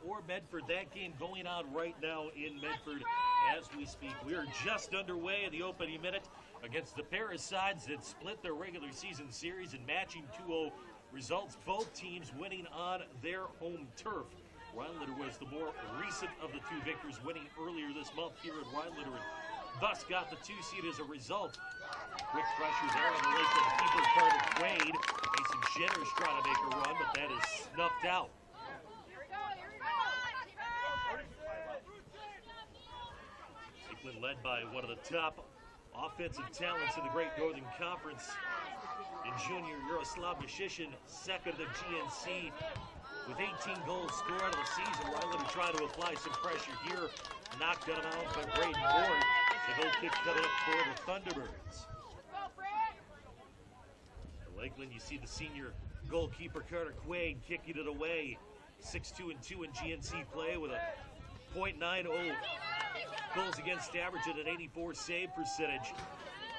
or Medford. That game going on right now in Medford as we speak. We are just underway in the opening minute against the pair of sides that split their regular season series and matching 2-0 results. Both teams winning on their home turf. Rhinelander was the more recent of the two victors, winning earlier this month here at Rhinelander, and thus got the 2 seed as a result. Quick pressure there on the Lakeland keeper, Carter Quaid. Mason Jenner's trying to make a run, but that is snuffed out. Lakeland led by one of the top offensive talents in the Great Northern Conference in junior Yaroslav Mishishin, second of GNC. With 18 goals scored of the season, Rhinelander trying to apply some pressure here. Knocked it out by Braden Ward. The goal kick coming up for the Thunderbirds. For Lakeland, you see the senior goalkeeper Carter Quaid kicking it away. 6-2-2 in GNC play with a .90 goals against average at an 84 save percentage.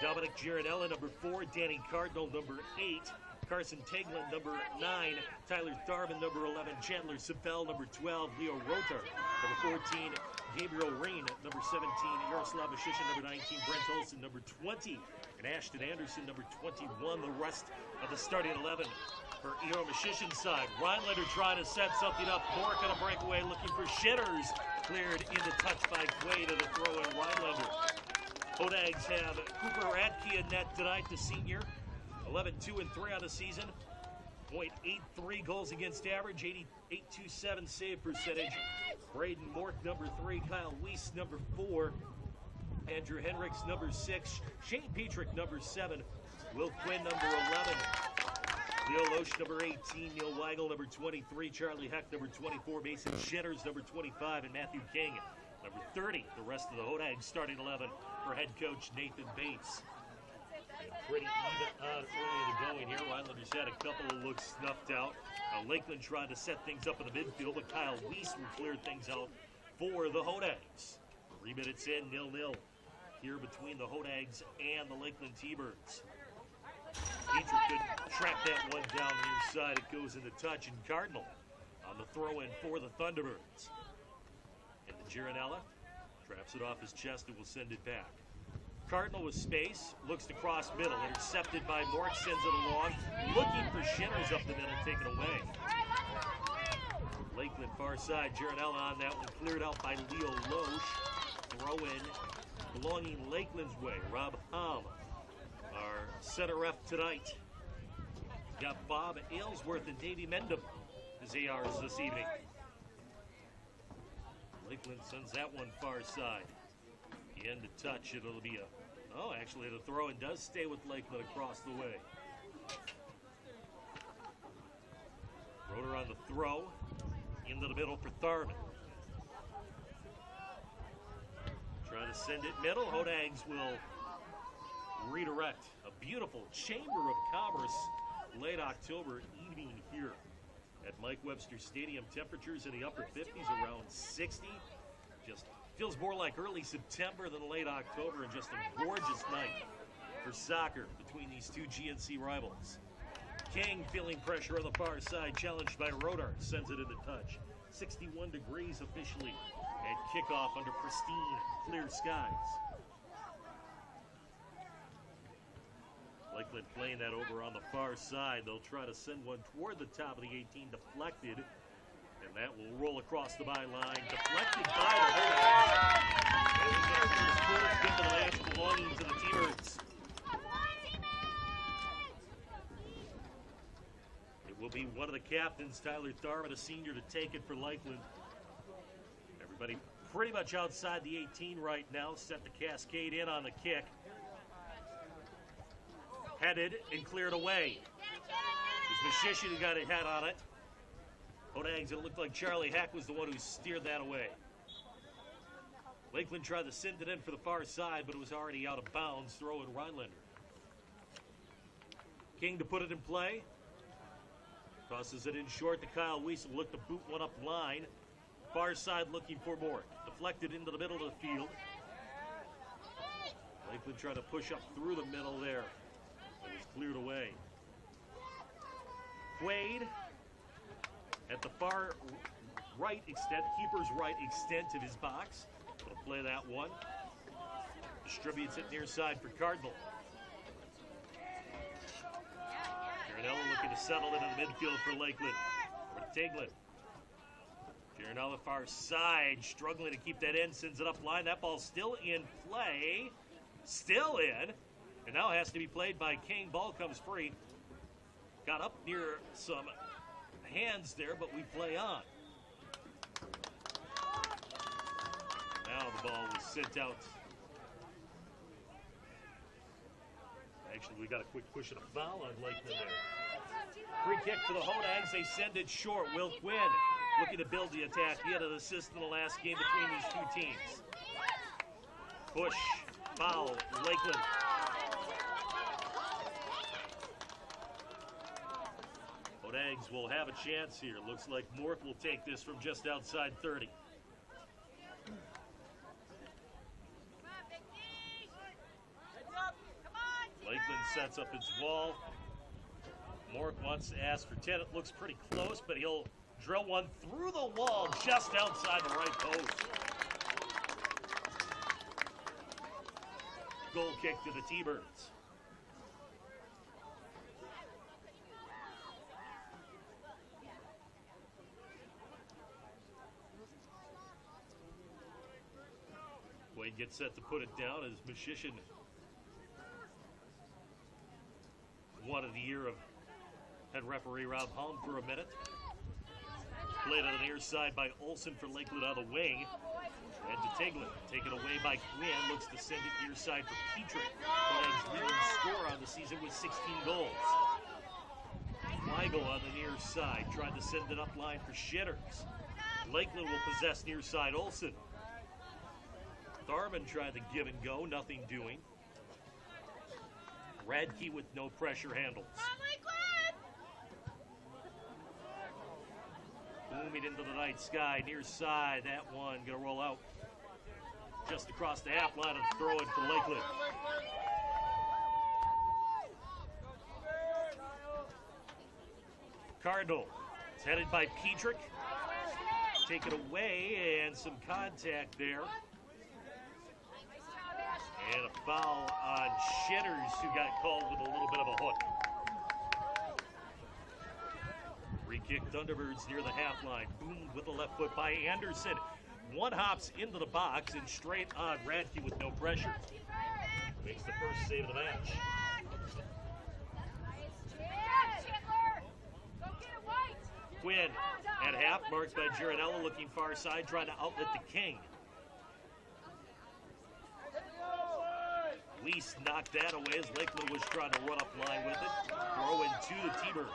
Dominic Giranella, number 4. Danny Cardinal, number 8. Carson Teglin, number 9. Tyler Tharman, number 11. Chandler Sipel, number 12. Leo Rotar, number 14. Gabriel Reen, number 17. Yaroslav Mishishin, number 19. Brent Olson, number 20. And Ashton Anderson, number 21. The rest of the starting 11 for Eero Mishishin's side. Rhinelander trying to set something up. Bork on a breakaway looking for Shitters. Cleared into touch by Quaid to the throw in Rhinelander. Hodags have Cooper Radke in net tonight, the senior. 11-2-3 on the season. .83 goals against average, 88.27 save percentage. Braden Mork, number 3. Kyle Weiss, number 4. Andrew Henricks, number 6. Shane Petrick, number 7. Will Quinn, number 11. Leo Loesch, number 18. Neil Weigel, number 23. Charlie Heck, number 24. Mason Shitters, number 25. And Matthew King, number 30. The rest of the Hodags starting 11 for head coach Nathan Bates. Pretty even on early in the going here. Rhinelanders had a couple of looks snuffed out. Lakeland tried to set things up in the midfield, but Kyle Weiss will clear things out for the Hodags. 3 minutes in, 0-0 here between the Hodags and the Lakeland T-Birds. Petrick could track that one down near side. It goes into touch, and Cardinal on the throw-in for the Thunderbirds. And the Giranella traps it off his chest and will send it back. Cardinal with space, looks to cross middle, intercepted by Mork, sends it along, looking for Shinners up the middle, taken away. Lakeland far side, Giranella on that one, cleared out by Leo Loesch. Throw in belonging Lakeland's way. Rob Hom, our center ref tonight. Got Bob Aylesworth and Davey Mendham as ARs this evening. Lakeland sends that one far side. The end to touch, it'll be actually the throw-in does stay with Lakeland across the way. Rotor on the throw, into the middle for Tharman. Trying to send it middle, Hodags will redirect. A beautiful Chamber of Commerce late October evening here at Mike Webster Stadium. Temperatures in the upper 50s, around 60. Just feels more like early September than late October, and just a gorgeous night for soccer between these two GNC rivals. King feeling pressure on the far side, challenged by Rodar, sends it into touch. 61 degrees officially at kickoff under pristine clear skies. Lakeland playing that over on the far side. They'll try to send one toward the top of the 18, deflected. And that will roll across the byline, deflected by the Hodags. Into the last belonging to the T-Birds. It will be one of the captains, Tyler Tharman, a senior, to take it for Lakeland. Everybody pretty much outside the 18 right now. Set the cascade in on the kick. Headed and cleared away. It was Mishishin who got a head on it. Hodags, it looked like Charlie Heck was the one who steered that away. Lakeland tried to send it in for the far side, but it was already out of bounds. Throw in Rhinelander. King to put it in play. Tosses it in short to Kyle Weiss. Look to boot one up line. Far side looking for more. Deflected into the middle of the field. Lakeland trying to push up through the middle there. It was cleared away. Quaid at the far right extent, keeper's right extent of his box. He'll play that one. Distributes it near side for Cardinal. Giranella looking to settle into the midfield for Lakeland. For Tiglin. Giranella far side, struggling to keep that in, sends it up line. That ball's still in play. Still in. And now has to be played by King. Ball comes free. Got up near some hands there, but we play on. Now the ball was sent out. Actually, we got a quick push and a foul on Lakeland there. Free kick for the Hodags. They send it short. Will Quinn looking to build the attack. He had an assist in the last game between these two teams. Push, foul, Lakeland. Hodags will have a chance here. Looks like Mork will take this from just outside 30. Lakeland sets up its wall. Mork wants to ask for 10. It looks pretty close, but he'll drill one through the wall just outside the right post. Goal kick to the T-Birds. Wade gets set to put it down as Mashishин one of the year of head referee Rob Holm for a minute. Played on the near side by Olsen for Lakeland on the wing. And to Tiglin, taken away by Quinn, looks to send it near side for Petrie. Hodags leading scorer on the season with 16 goals. Weigel on the near side, tried to send it up line for Shitters. Lakeland will possess near side Olsen. Tharman tried to give and go, nothing doing. Radke with no pressure handles. Booming into the night sky, near side, that one gonna roll out just across the half line and throw it for Lakeland. Cardinal, it's headed by Petrick. Taken away and some contact there. And a foul on Shitters, who got called with a little bit of a hook. Free kick Thunderbirds near the half line. Boomed with the left foot by Anderson. One hops into the box and straight on Radke with no pressure. Makes the first save of the match. Quinn at half, marked by Giranella, looking far side, trying to outlet the King. Weiss knocked that away as Lakeland was trying to run up line with it. Throw in to the T-Birds.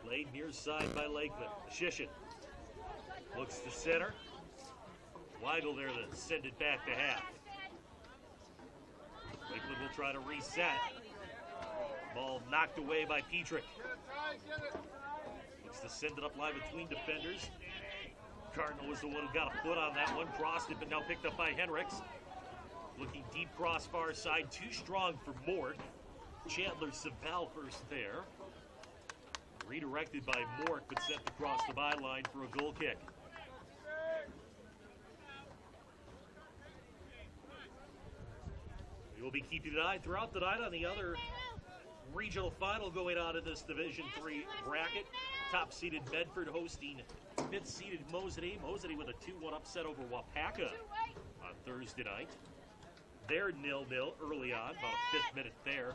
Played near side by Lakeland. Shishin looks to center. Weigel there to send it back to half. Lakeland will try to reset. Ball knocked away by Petrick. Looks to send it up line between defenders. Cardinal was the one who got a foot on that one. Crossed it, but now picked up by Henricks. Looking deep cross far side. Too strong for Mort. Chandler Savell first there. Redirected by Mort, but sent across the byline for a goal kick. We will be keeping an eye throughout the night on the other regional final going on in this Division III bracket. Top-seeded Medford hosting fifth-seeded Moseley. Moseley with a 2-1 upset over Wapaka on Thursday night. They're 0-0 early on, about a fifth minute there.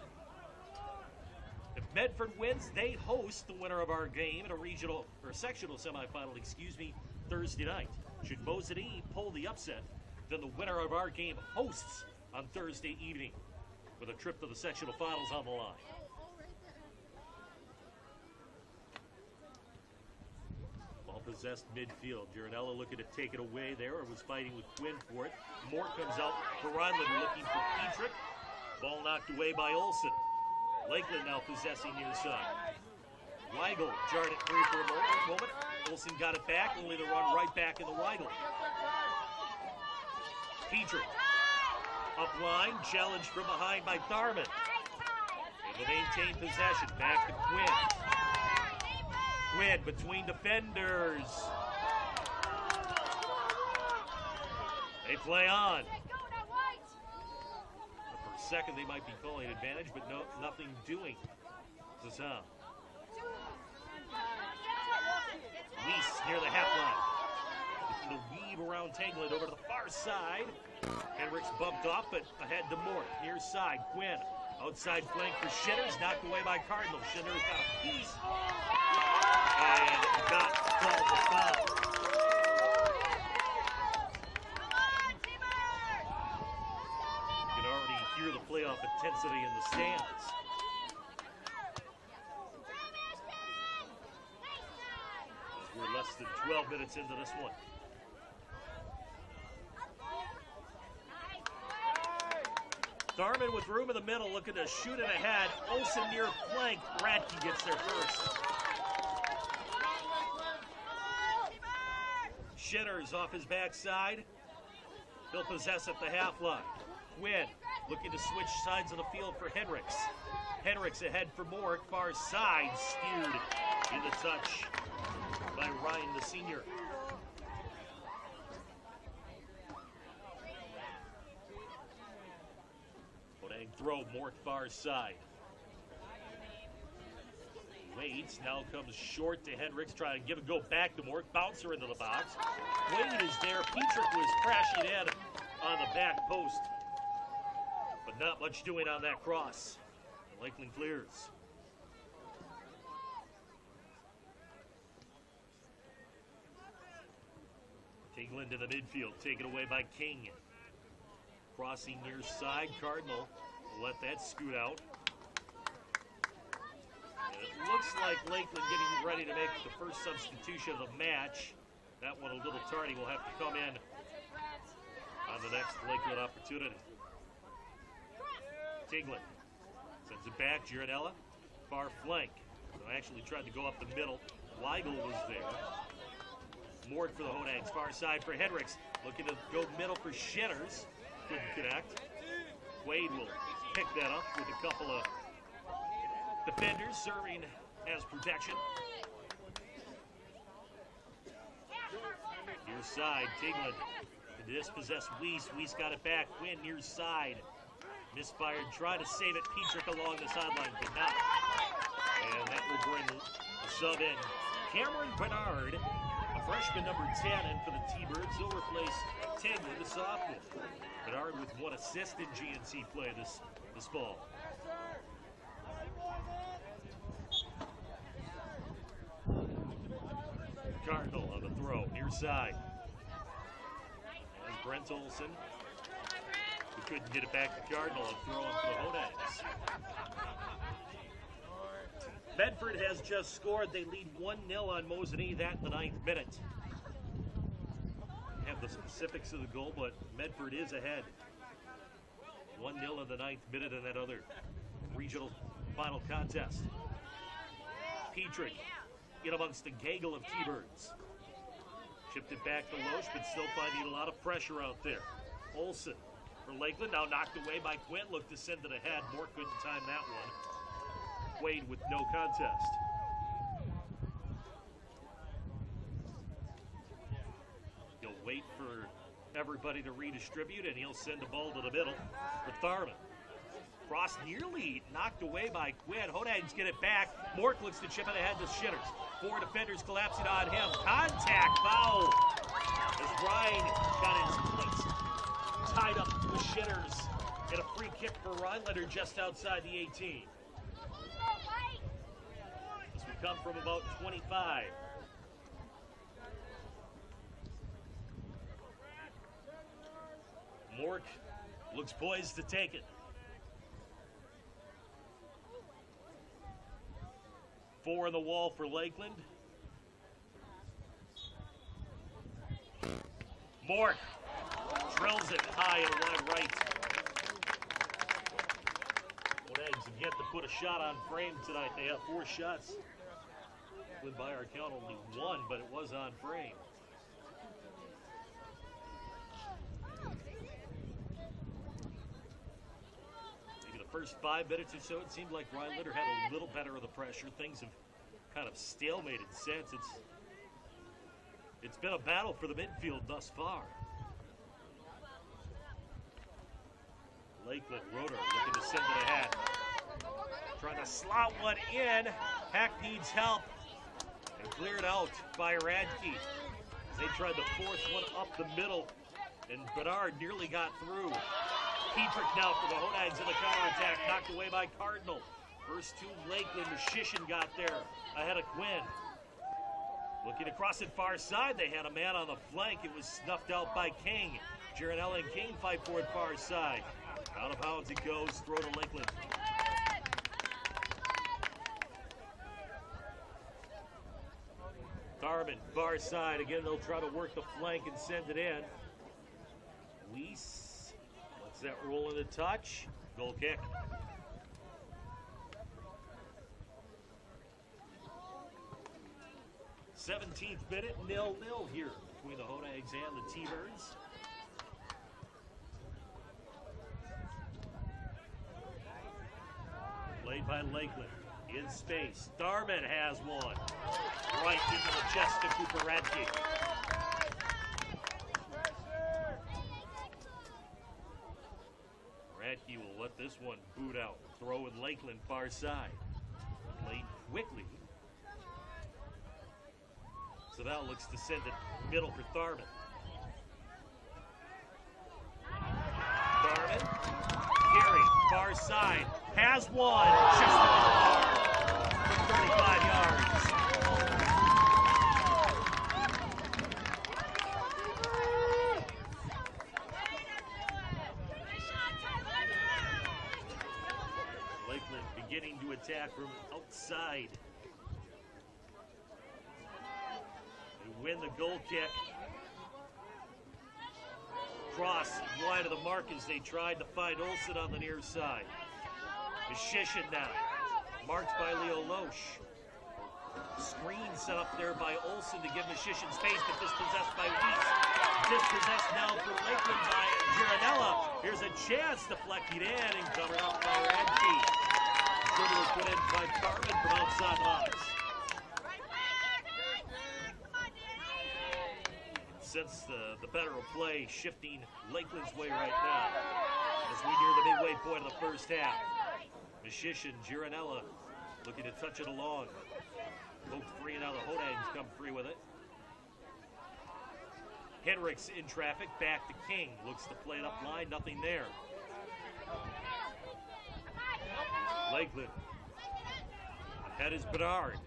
If Medford wins, they host the winner of our game in a regional or sectional semifinal, Thursday night. Should Moseley pull the upset, then the winner of our game hosts on Thursday evening with a trip to the sectional finals on the line. Ball-possessed midfield. Giranella looking to take it away there, or was fighting with Quinn for it. Mort comes out for Rhinelander looking for Petrick. Ball knocked away by Olsen. Lakeland now possessing near side. Weigel jarred it free for a moment. Olsen got it back, only to run right back in the Weigel. Petrick up line, challenged from behind by Tharman. will maintain possession. Back to Quinn. Quinn between defenders. They play on. For a second, they might be calling advantage, but no, nothing doing. Zazam. Weiss near the half line. Looking to weave around Tangland over to the far side. Henricks bumped off, but ahead to Mort. Near side, Quinn. Outside flank for Shinners, knocked away by Cardinal. Shinners got a piece. And got called the foul. You can already hear the playoff intensity in the stands. We're less than 12 minutes into this one. Tharman with room in the middle, looking to shoot it ahead. Olsen near flank. Radke gets there first. Shinners off his backside. He'll possess at the half line. Quinn looking to switch sides of the field for Henricks. Henricks ahead for Mork. Far side, steered in the touch by Ryan, the senior. Bodang throw, Mork far side. Waits, now comes short to Henricks, trying to give a go back to Mork. Bouncer into the box. Wade is there. Petrick was crashing in on the back post. But not much doing on that cross. Lakeland clears. Tingland to the midfield, taken away by King. Crossing near side, Cardinal will let that scoot out. And it looks like Lakeland getting ready to make the first substitution of the match. That one a little tardy, will have to come in on the next Lakeland opportunity. Tingland sends it back, Giardella, far flank. So actually tried to go up the middle. Weigel was there. Mort for the Hodags, far side for Henricks. Looking to go middle for Shinners. Couldn't connect. Wade will pick that up with a couple of defenders serving as protection. Near side, Tingland to dispossess Weiss. Weiss got it back. Quinn near side. Misfired, tried to save it. Petrick along the sideline, but not. And that will bring the sub in. Cameron Bernard, a freshman number 10, and for the T-Birds, he'll replace Tingland, the sophomore. Bernard with one assist in GNC play this fall. Cardinal on the throw, near side. And Brent Olsen, who couldn't get it back to Cardinal, and throw him for the Hodags. Medford has just scored. They lead 1-0 on Mosinee, that in the 9th minute. Have the specifics of the goal, but Medford is ahead. 1-0 in the 9th minute in that other regional final contest. Petrick in amongst the gaggle of T-Birds. Chipped it back to Loesch, but still finding a lot of pressure out there. Olsen for Lakeland, now knocked away by Quinn. Looked to send it ahead. More couldn't time that one. Wade with no contest. He'll wait for everybody to redistribute, and he'll send the ball to the middle for Tharman. Cross nearly knocked away by Quinn. Hodags get it back. Mork looks to chip it ahead to Shinners. 4 defenders collapsing on him. Contact foul as Ryan got his cleats tied up with Shinners. And a free kick for Rhinelander just outside the 18. This would come from about 25. Mork looks poised to take it. 4 on the wall for Lakeland. Mork drills it high and wide right. Hodags have yet to put a shot on frame tonight. They have 4 shots. Went by our count only 1, but it was on frame. first 5 minutes or so, it seemed like Rhinelander had a little better of the pressure. Things have kind of stalemated since. It's been a battle for the midfield thus far. Lakeland, Roeder looking to send it ahead. Trying to slot one in. Hack needs help. And cleared out by Radke. They tried to force one up the middle. And Bernard nearly got through. Petrick now for the Hodags in the counterattack. Knocked away by Cardinal. First two Lakeland. Shishin got there ahead of Quinn. Looking across it far side. They had a man on the flank. It was snuffed out by King. Gironella and King fight for it far side. Out of bounds it goes. Throw to Lakeland. Darman, far side. Again, they'll try to work the flank and send it in. Weiss lets that roll in the touch. Goal kick. th minute, 0-0 here between the Hodags and the T-Birds. Played by Lakeland. In space. Darman has one. Right into the chest of Cooper Radke. Radke will let this one boot out. Throw in Lakeland far side. Played quickly. So now looks to send it middle for Darman. Darman. Carey, far side. Has one. Just in the bar. For 35 yards. Lakeland beginning to attack from outside. They win the goal kick. Cross wide of the mark as they tried to find Olsen on the near side. Shishin now. Marked by Leo Loesch. Screen set up there by Olsen to give Shishin space, but dispossessed by Weiss. Dispossessed now for Lakeland by Gironella. Here's a chance deflected in and covered up by Radke. Dribble was put in by Cartman from outside the box. Since the better of play shifting Lakeland's way right now as we near the midway point of the first half. Shishin, Gironella looking to touch it along. Poked free and now the Hodags come free with it. Henricks in traffic, back to King. Looks to play it up line, nothing there. Lakeland. Ahead is Bernard.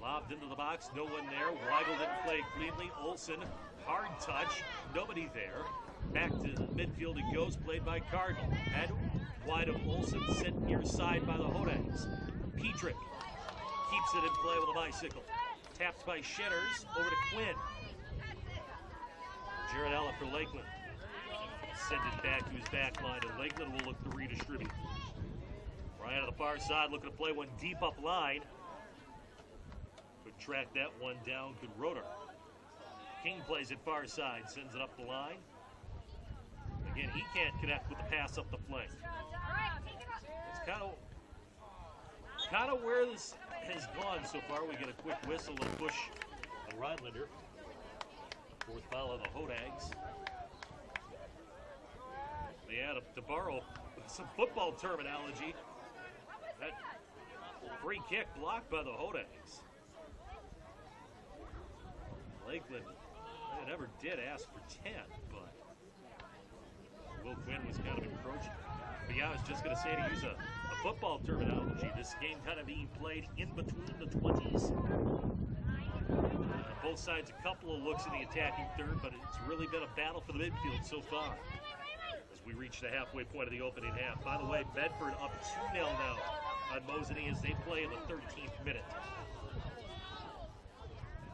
Lobbed into the box, no one there. Weigel didn't play cleanly. Olsen, hard touch, nobody there. Back to the midfield it goes, played by Cardinal. Head wide of Olsen, sent near side by the Hodags. Petrick keeps it in play with a bicycle. Tapped by Shinners, over to Quinn. Gironella for Lakeland. Send it back to his back line, and Lakeland will look to redistribute. Ryan on the far side looking to play one deep up line. Could track that one down, could Roeder. King plays it far side, sends it up the line. Again, he can't connect with the pass up the flank. It's kind of where this has gone so far. We get a quick whistle and push on Rhinelander. Fourth foul of the Hodags. They had to borrow some football terminology. That free kick blocked by the Hodags. Lakeland, they never did ask for 10, but Will Quinn was kind of encroaching. But yeah, I was just going to say, to use a football terminology, this game kind of being played in between the 20s. Both sides a couple of looks in the attacking third, but it's really been a battle for the midfield so far as we reach the halfway point of the opening half. By the way, Bedford up 2-0 now on Mosinee as they play in the 13th minute.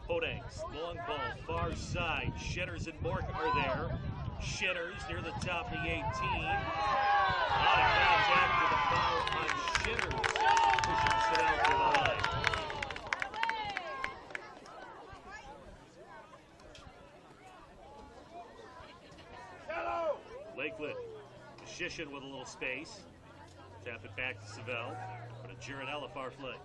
Hodags, long ball, far side. Shinners and Mork are there. Shinners near the top of the 18. A lot of contact with the foul on Shinners. Pushing it out to the line. Lakeland, Shishin with a little space. Tap it back to Savell. But a Gironella far flank.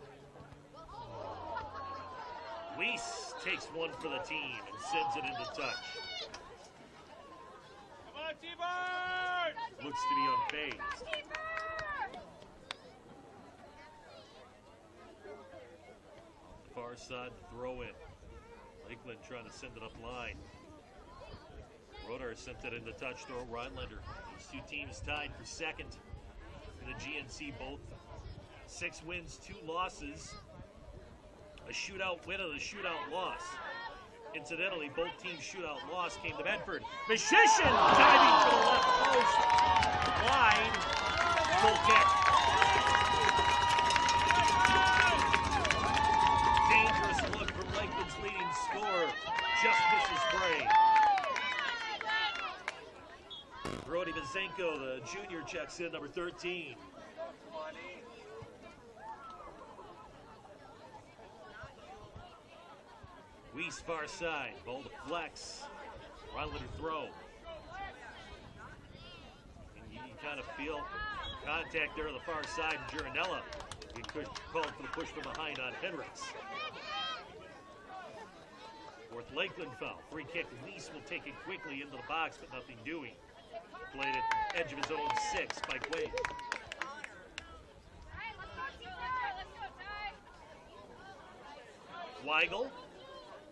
Weiss takes one for the team and sends it into touch. Come on, T-Bird! Looks to be unfazed. Far side to throw in. Lakeland trying to send it up line. Rodar sent it into touch throw. Rhinelander. These two teams tied for second in the GNC. Both 6 wins, 2 losses. A shootout win and a shootout loss. Incidentally, both teams' shootout loss came to Bedford. Mishishin diving for the left post. Wide. Full kick. Dangerous look from Lakeland's leading scorer. Just misses Bray. Brody Mazenko, the junior, checks in, number 13. Weiss far side, ball to flex. Rhinelander throw. And you kind of feel contact there on the far side. Gironella, he called for the push from behind on Hendricks. Fourth Lakeland foul. Free kick. Weiss will take it quickly into the box, but nothing doing. Played at the edge of his own 6 by Quaid. Weigel.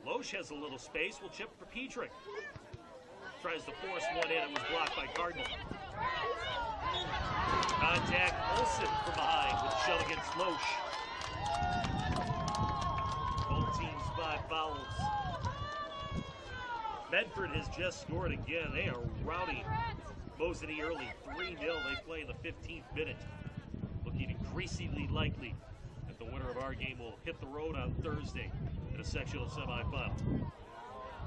Loesch has a little space. Will chip for Petrick. Tries to force one in and was blocked by Cardinal. Contact Olsen from behind with a shove against Loesch. Both teams 5 fouls. Medford has just scored again. They are routing Mosinee early, 3-0. They play in the 15th minute. Looking increasingly likely that the winner of our game will hit the road on Thursday in a sectional semifinal.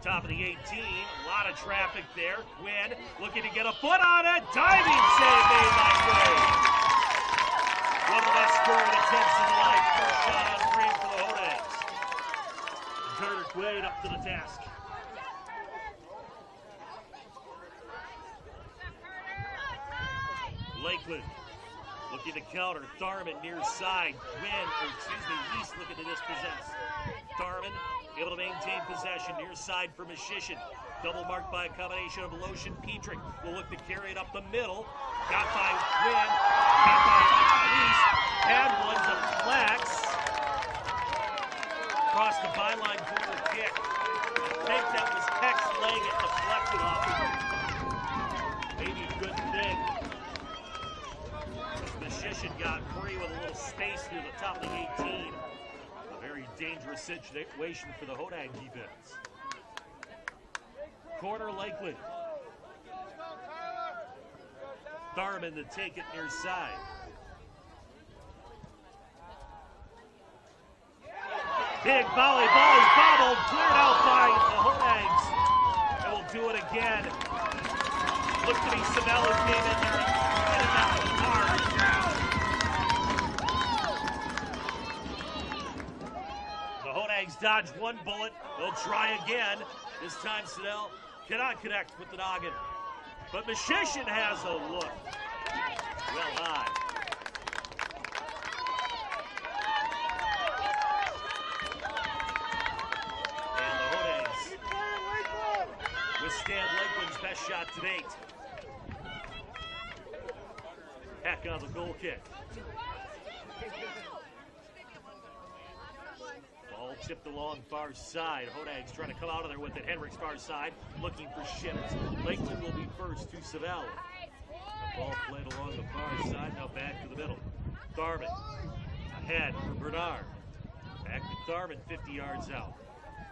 Top of the 18, a lot of traffic there. Quinn looking to get a foot on it. Diving save made by Quinn. One of the best scoring attempts in life. First shot on frame for the Hodags. Carter Quaid up to the task. Lakeland looking to counter. Tharman near side. Weiss looking to dispossess. Tharman able to maintain possession near side for Mishishin. Double marked by a combination of Loesch and Petrick. Will look to carry it up the middle. Got by Quinn. Got by Weiss. Had one to flex. Across the byline corner kick. I think that was Peck's leg. It deflected off of him. Maybe a good thing. Mishishin got free with a little space through the top of the 18. A very dangerous situation for the Hodag defense. Corner Lakeland. Tharman to take it near side. Big volley, ball is bobbled, cleared out by the Hodags. And will do it again. Looked to be Savell who came in there and hit it out hard. The Hodags dodge one bullet. They'll try again. This time Savell cannot connect with the noggin. But Mishishin has a look. Well high. And the Hodags withstand Lakeland's best shot to date. Heck on the goal kick. Ball tipped along far side. Hodags trying to come out of there with it. Henrik's far side, looking for Shitters. Lakeland will be first to Savell. The ball played along the far side, now back to the middle. Tharman ahead for Bernard. Back to Tharman, 50 yards out.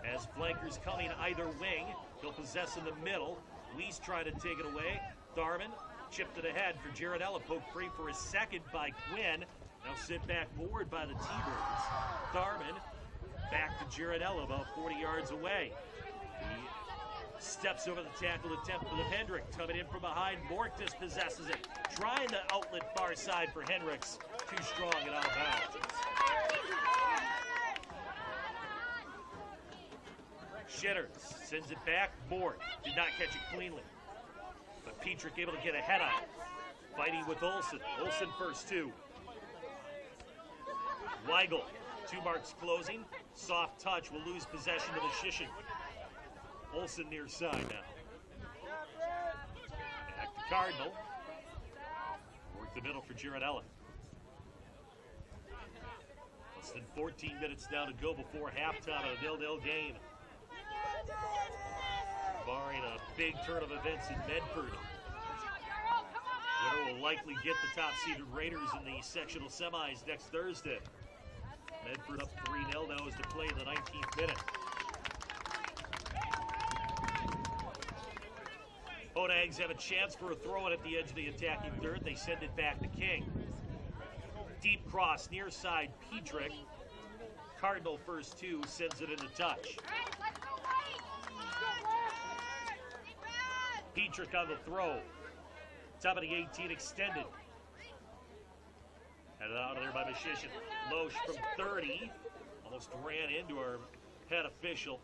As flankers coming either wing, he'll possess in the middle. Weiss trying to take it away. Tharman chipped it ahead for Gironella, poked free for a second by Quinn. Now sent back forward by the T-Birds. Tharman back to Gironella, about 40 yards away. He steps over the tackle attempt for the Hendrick. Coming in from behind, Mork dispossesses it. Trying the outlet far side for Hendricks. Too strong and out of bounds. Shitters sends it back. Mork did not catch it cleanly. But Petrick able to get ahead on it. Fighting with Olsen. Olsen first two. Weigel. 2 marks closing. Soft touch will lose possession to Mishishin. Olsen near side now. Back to Cardinal. Work the middle for Giranella. Less than 14 minutes now to go before halftime of a 0-0 game. Barring a big turn of events in Medford. Winner will likely get the top-seeded Raiders in the sectional semis next Thursday. Medford up 3-0 now as they play in the 19th minute. Hodags have a chance for a throw-in at the edge of the attacking third. They send it back to King. Deep cross, near side, Petrick. Cardinal first two, sends it into touch. Petrick on the throw. Top of the 18 extended. Headed out of there by Mishishin. Loesch from 30. Almost ran into our head official.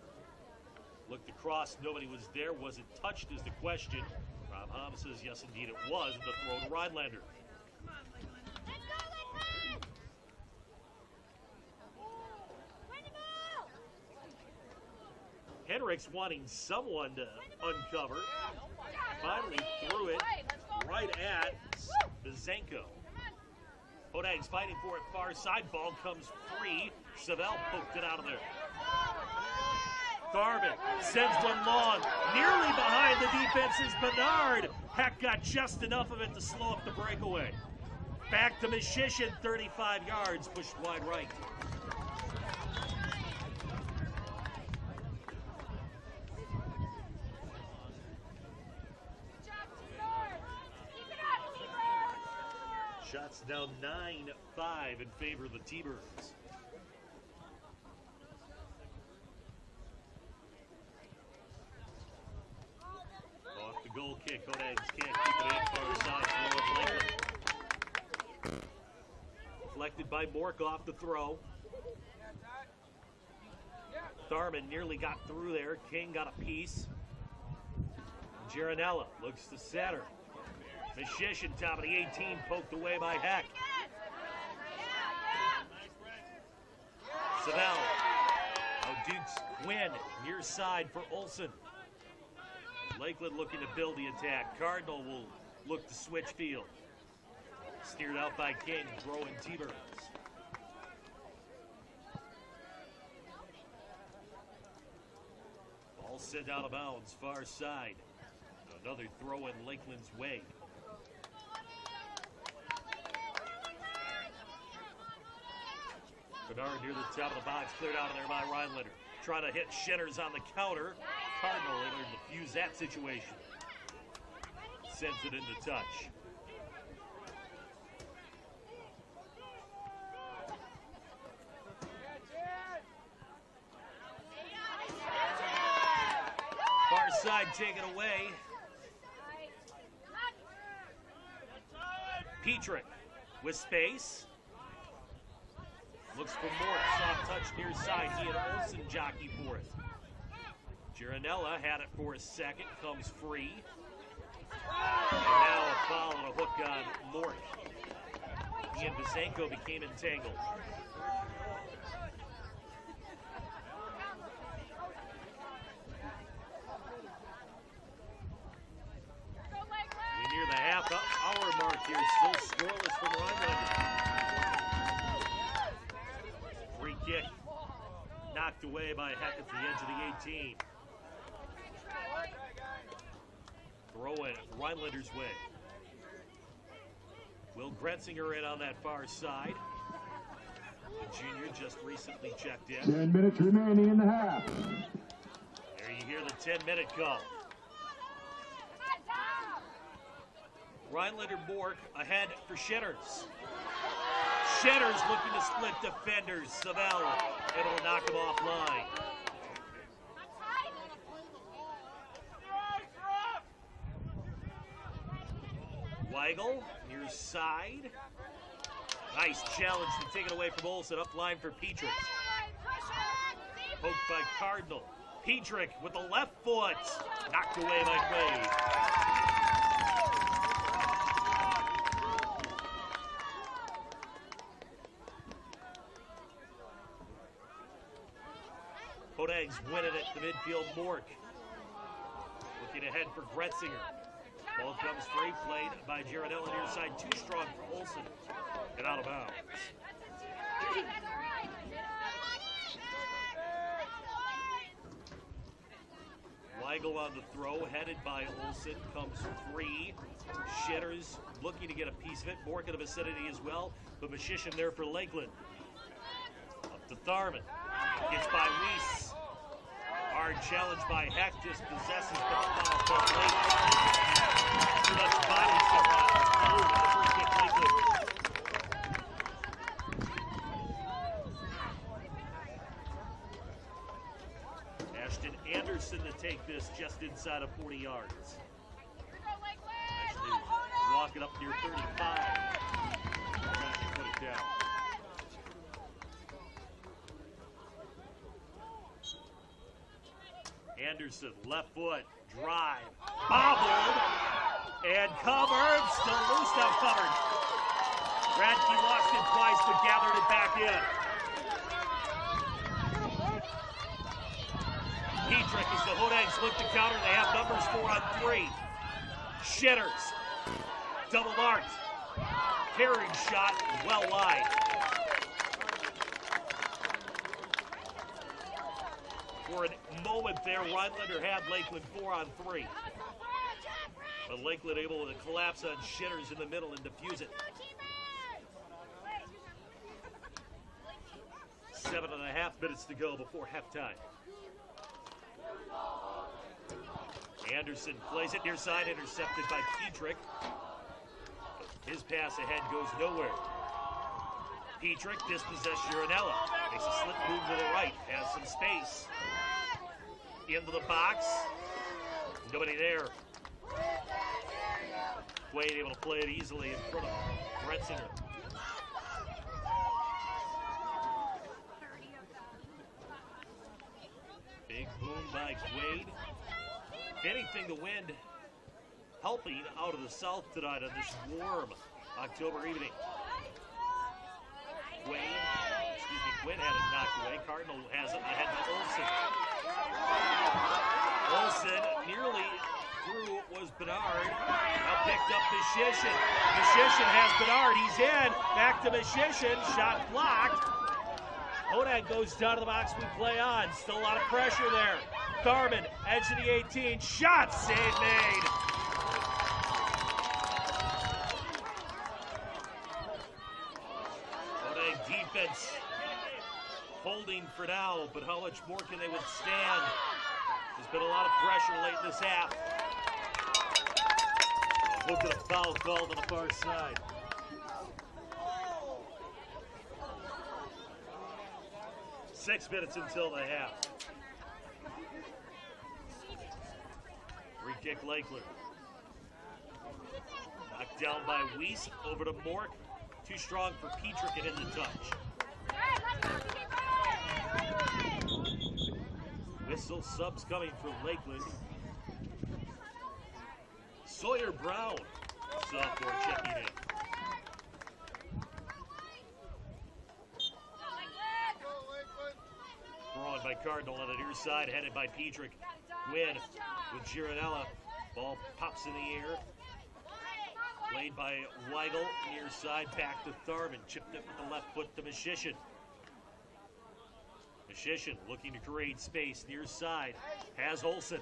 Looked across, nobody was there. Was it touched is the question. Rob Hom says yes indeed it was. And the throw to Rhinelander. Henricks wanting someone to uncover. Finally threw it right at Bizenko. Hodags fighting for it far side. Ball comes free. Savell poked it out of there. Garvin sends one long. Nearly behind the defense is Bernard. Heck got just enough of it to slow up the breakaway. Back to Mishishin, 35 yards, pushed wide right. Shots now 9-5 in favor of the T-Birds. Off the goal kick. Hodags can't keep it in. Far side. Deflected by Mork off the throw. Tharman nearly got through there. King got a piece. Giranella looks to center. Mishishin, top of the 18, poked away by Heck. Savell. Now Dukes Quinn, near side for Olsen. Lakeland looking to build the attack. Cardinal will look to switch field. Steered out by King, throwing T-Birds. Ball sent out of bounds, far side. Another throw in Lakeland's way. Bernard near the top of the box, cleared out of there by Rhinelander. Trying to hit Shinners on the counter. Cardinal able to defuse that situation. Sends it into touch. Far side taken away. Petrick with space. Looks for more. Soft touch near side. He and Olsen jockey for it. Giranella had it for a second. Comes free. And now a foul and a hook on Mort. He and Bizenko became entangled. We near the half-hour mark here. Still scoreless from Rhinelander. Free kick knocked away by Heck at the edge of the 18. Throw it Rhinelander's way. Will Gretzinger in on that far side. The junior just recently checked in. 10 minutes remaining in the half. There you hear the 10-minute call. Rhinelander Bork ahead for Shinners. Shinners looking to split defenders. Savell able to knock him offline. Weigel, near side. Nice challenge to take it away from Olsen. Up line for Petrick. Poked by Cardinal. Petrick with the left foot. Knocked away by Quaid. Hodags win it at the midfield. Mork looking ahead for Gretzinger. Ball comes free, played by Gironella near side. Too strong for Olsen and out of bounds. Weigel on the throw, headed by Olsen, comes free. Shitters looking to get a piece of it. Mork in the vicinity as well, but Mashishin there for Lakeland. Up to Tharman. Gets by Weiss. Hard challenge by Heck, dispossesses the foul from Lakeland. Too much body somehow. Free kick Lakeland. Ashton Anderson to take this just inside of 40 yards. Actually walking up near 35. Trying to put it down. Anderson, left foot, drive, bobbled, and covered, still loose now covered. Radke lost it twice, but gathered it back in. Petrick as the Hodags look to counter, they have numbers 4-on-3. Shitters, double marked, carried shot, well wide. For a moment there, Rhinelander had Lakeland 4-on-3. But Lakeland able to collapse on Shitters in the middle and defuse it. 7.5 minutes to go before halftime. Anderson plays it near side, intercepted by Petrick. His pass ahead goes nowhere. Petrick dispossessed Gironella. Makes a slip move to the right, has some space. Into the box. Nobody there. Wade able to play it easily in front of Gretzinger. Big boom by Wade. If anything, the wind helping out of the south tonight on this warm October evening. Quinn had it knocked away. Cardinal has it ahead to Olsen. Olsen nearly through was Bernard. Now picked up Mashishin. Mashishin has Bernard. He's in. Back to Mashishin. Shot blocked. Hodag goes down to the box. We play on. Still a lot of pressure there. Tharman, edge of the 18. Shot save made. Hodag defense holding for now, but how much more can they withstand? There's been a lot of pressure late in this half. Look at a foul called on the far side. Six minutes until the half. Free kick Lakeland. Knocked down by Weiss, over to Mork. Too strong for Petrick and in the touch. Whistle subs coming from Lakeland. Sawyer Brown, sophomore, checking in. Thrown by Cardinal on the near side, headed by Petrick. Win with Gironella. Ball pops in the air. Played by Weigel, near side, back to Tharman. Chipped it with the left foot to Mashishin. Mashishin looking to create space, near side. Has Olsen.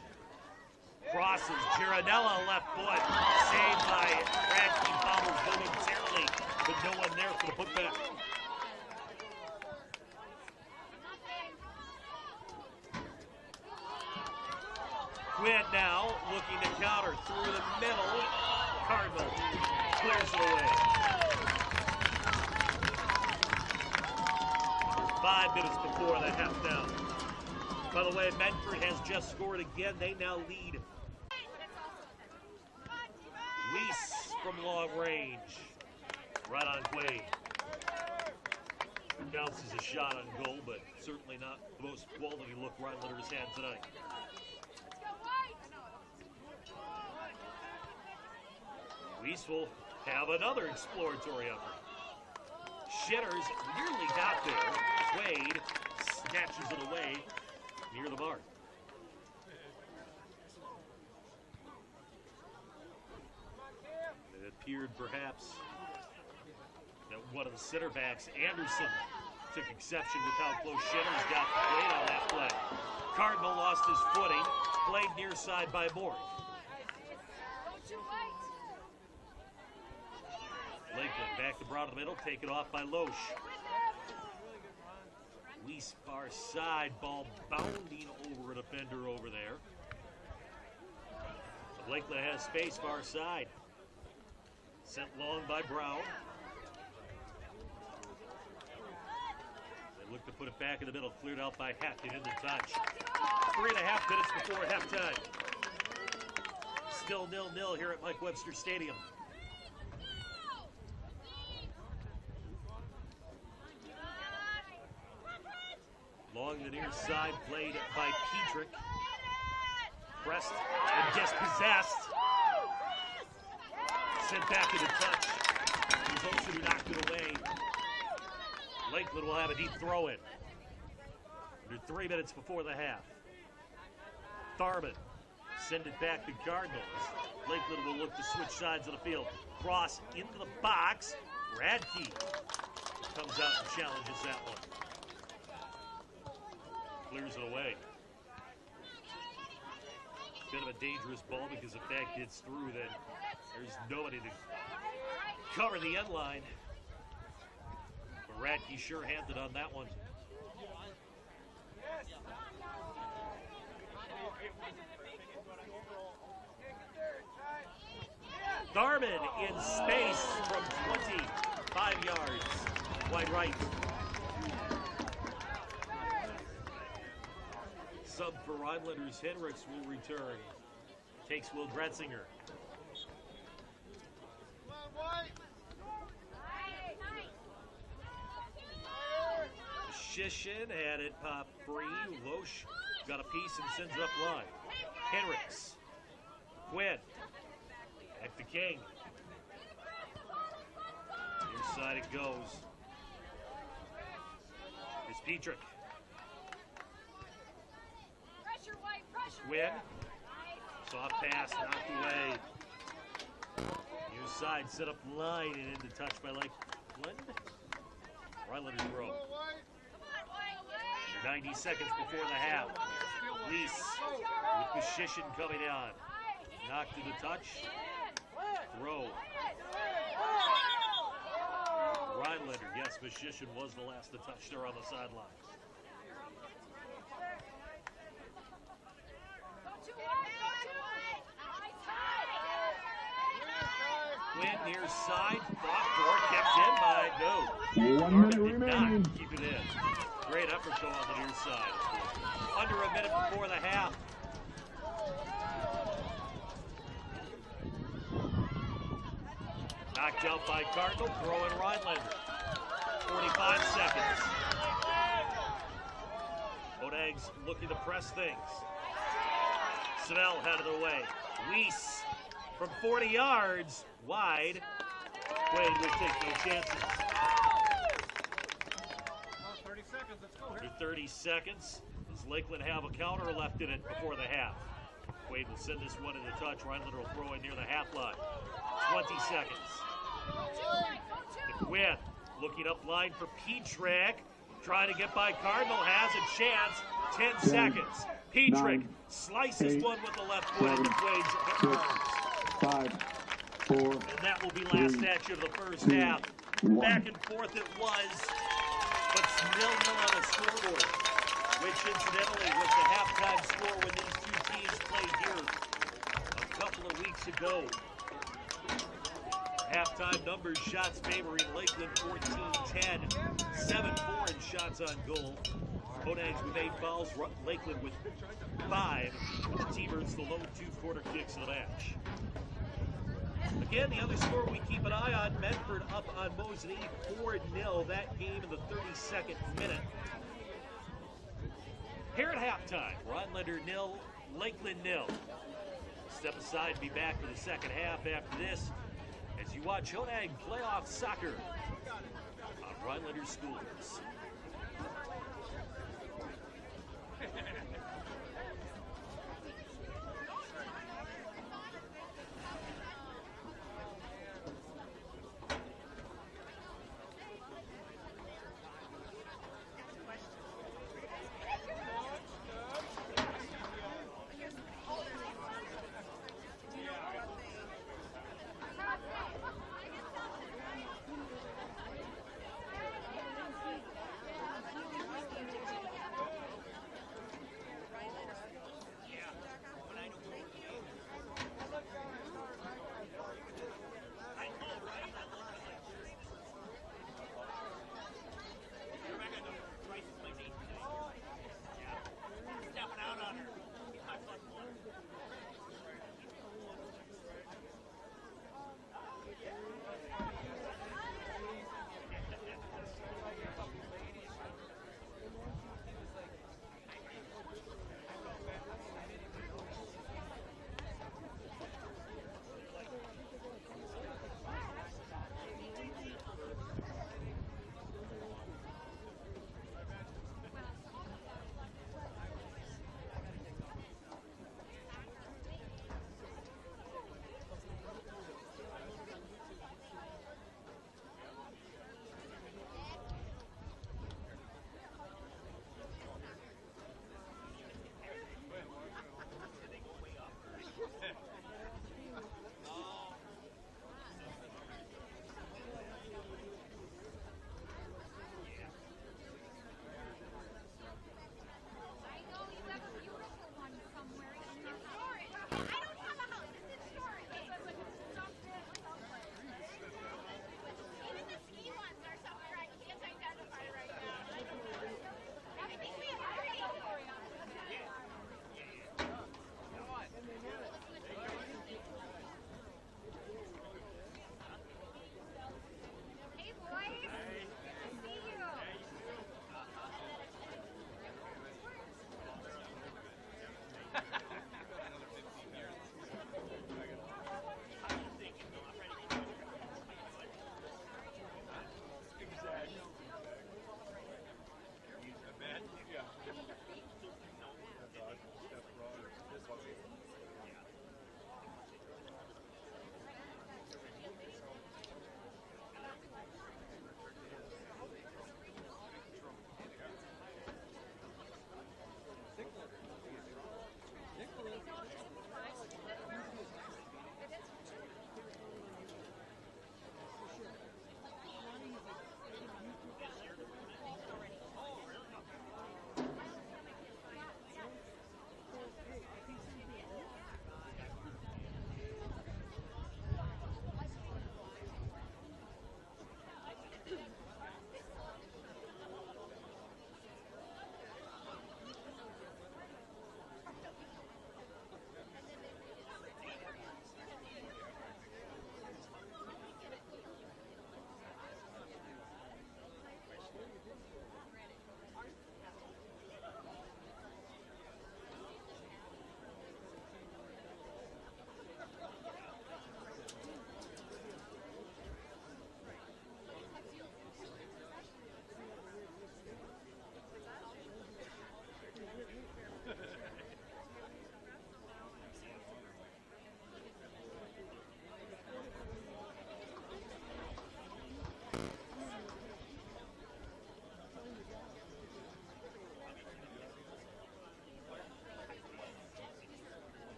Crosses, Gironella left foot. Saved by Radke, fumbles momentarily, but no one there for the putback. Quinn now looking to counter through the middle. Cardinal clears it away. 5 minutes before the half down. By the way, Medford has just scored again. They now lead. Weiss from long range. Right on Quaid. Counts as a shot on goal, but certainly not the most quality look Rhinelanders had tonight. Weiss will have another exploratory effort. Shitters nearly got there. Quaid snatches it away near the mark. It appeared perhaps that one of the center backs, Anderson, took exception with how close Shitter's got the plate on that play. Cardinal lost his footing, played near side by Moore. Lakeland back to Brown in the middle, taken off by Loesch. Weiss far side, ball bounding over a defender over there. But Lakeland has space far side. Sent long by Brown. They look to put it back in the middle, cleared out by Hackett into touch. 3.5 minutes before halftime. Still 0-0 here at Mike Webster Stadium. Along the near side, played by Petrick. Pressed and dispossessed. Sent back into touch. He knocked it away. Lakeland will have a deep throw in. Under 3 minutes before the half. Tharman send it back to Cardinals. Lakeland will look to switch sides of the field. Cross into the box. Radke comes out and challenges that one. Clears it away. Bit of a dangerous ball because if that gets through, then there's nobody to cover the end line. But Radke sure-handed on that one. Tharman in space from 25 yards. Wide right. Sub for Rhinelanders, Henricks will return. Takes Will Gretzinger. Shishin had it pop free. Loesch got a piece and sends it up line. Henricks. Quinn. Back to King. Near side it goes. Here's Petrick. Quinn. Soft pass, knocked away. Near side, set up line and into touch by Lakeland. Rhinelanders row. 90 seconds before the half. Weiss with Shishin coming on. Knocked to the touch. Throw. Rhinelander, yes, Shishin was the last to touch there on the sideline. Quinn near side, blocked or kept in by no. 1 minute remaining. Not keep it in. Great effort though on the near side. Under a minute before the half. Knocked out by Cardinal, throw in Rhinelander. 45 seconds. Odags looking to press things. Snell headed away. Weiss from 40 yards, wide. Quaid will take no chances. 30 seconds, let's go. Under 30 seconds, does Lakeland have a counter left in it before the half? Quaid will send this one into touch. Rhinelander will throw in near the half line. 20 seconds. Quinn looking up line for Petrick. Trying to get by Cardinal, has a chance. 10 seconds. Petrick slices one with the left foot into Quaid's arms. 5, 4, and that will be last action of the first half. Back and forth it was, but 0-0 on the scoreboard, which incidentally was the halftime score when these two teams played here a couple of weeks ago. Halftime numbers, shots favoring Lakeland 14-10, 7-4 in shots on goal. Odags with 8 fouls, Lakeland with 5. The team earns the low 2 quarter kicks of the match. Again, the other score we keep an eye on, Medford up on Moseley 4-0. That game in the 32nd minute. Here at halftime, Rhinelander 0, Lakeland 0. Step aside, be back for the second half after this as you watch Odag playoff soccer on Rhinelander Schools.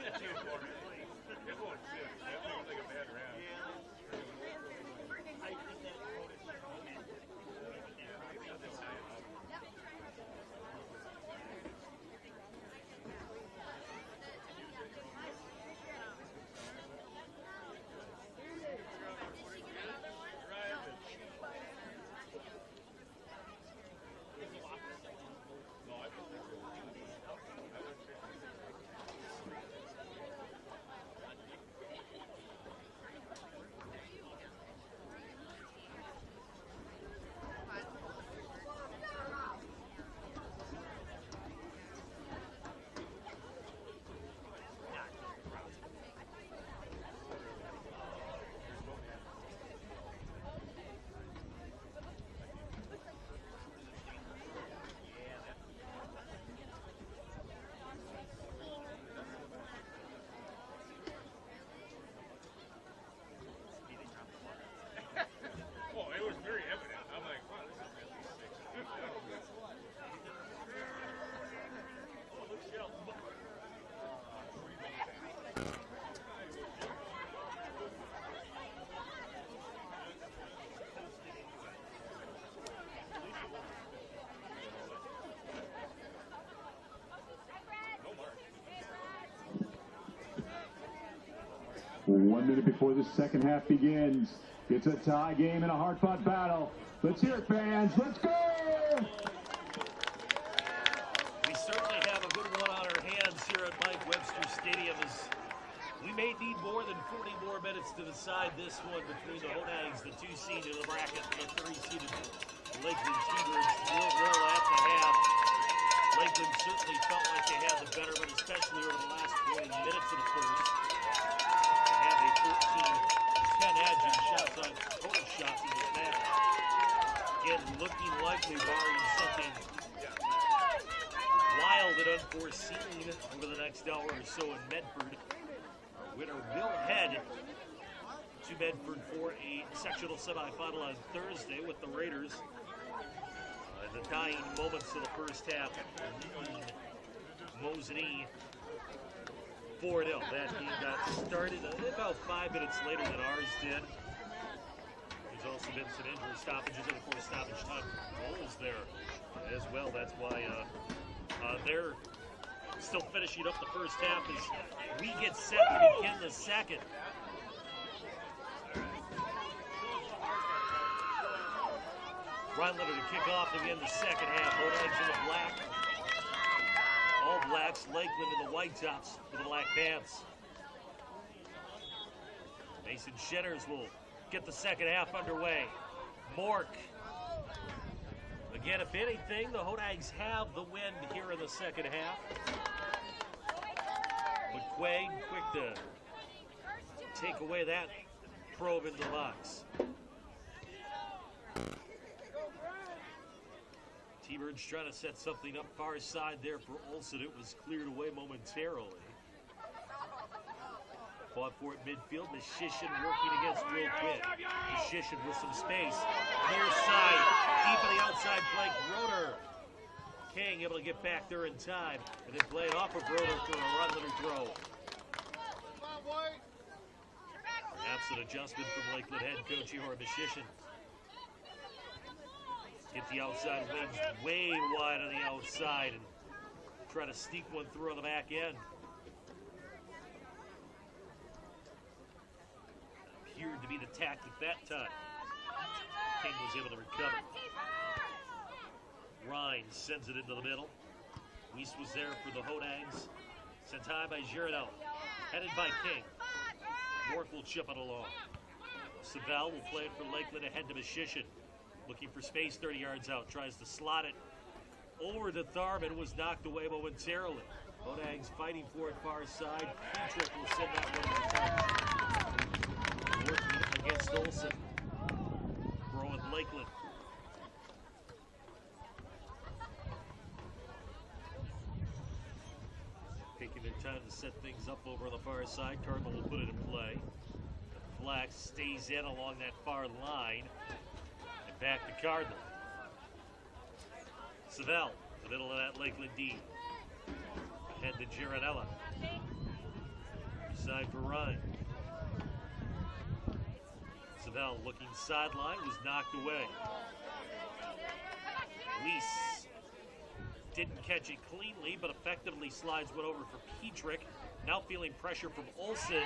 It won't sit. That thing's like a bad round. Oh, it was very evident. I'm like, wow, this is One minute before the second half begins. It's a tie game and a hard-fought battle. Let's hear it, fans. Let's go! We certainly have a good one on our hands here at Mike Webster Stadium as we may need more than 40 more minutes to decide this one between the Hodags, the 2 seed in the bracket, and the 3-seeded Lakeland T-Birds. 0-0 at the half. Lakeland certainly felt like they had the better, but especially over the last 20 minutes of the first. They have a 14-10 edge in shots on total shots in the net. Again, looking likely, barring something wild and unforeseen over the next hour or so in Medford. Our winner will head to Medford for a sectional semifinal on Thursday with the Raiders. In the dying moments of the first half, Mosinee 4-0. That game got started about 5 minutes later than ours did. There's also been some injury stoppages and, of course, stoppage time goals there as well. That's why they're still finishing up the first half as we get set to begin the second. Ryan Leonard to kick off to begin the second half. Hodags in the black. All blacks, Lakeland in the white tops for the black pants. Mason Shenners will get the second half underway. Mork. Again, if anything, the Hodags have the win here in the second half. McQuaid quick to take away that probe into the box. T-Birds trying to set something up far side there for Olsen. It was cleared away momentarily. Fought for it midfield. Mishishin working against Will Quinn. Mishishin with some space. Near side. Deep in the outside flank. Roeder. King able to get back there in time. And then play it off of Roeder for a run-letter throw. Perhaps an adjustment from Lakeland head coach Ihor Mishishin. Hit the outside wings way wide on the outside and try to sneak one through on the back end. Appeared to be the tactic that time. King was able to recover. Rhines sends it into the middle. Weiss was there for the Hodags. Sent high by Gironel. Headed by King. Mork will chip it along. Savell will play it for Lakeland ahead to Mishishin. Looking for space 30 yards out. Tries to slot it over to Tharman. Was knocked away momentarily. Hodags fighting for it far side. Petrick will send that one to the touch. Working against Olsen. Throwing Lakeland. Taking their time to set things up over on the far side. Cardinal will put it in play. The flag stays in along that far line. Back to Cardinal. Savell, the middle of that Lakeland D. Ahead to Gironella. side for Ryan. Savell looking sideline, was knocked away. Weiss didn't catch it cleanly, but effectively slides one over for Petrick. Now feeling pressure from Olsen.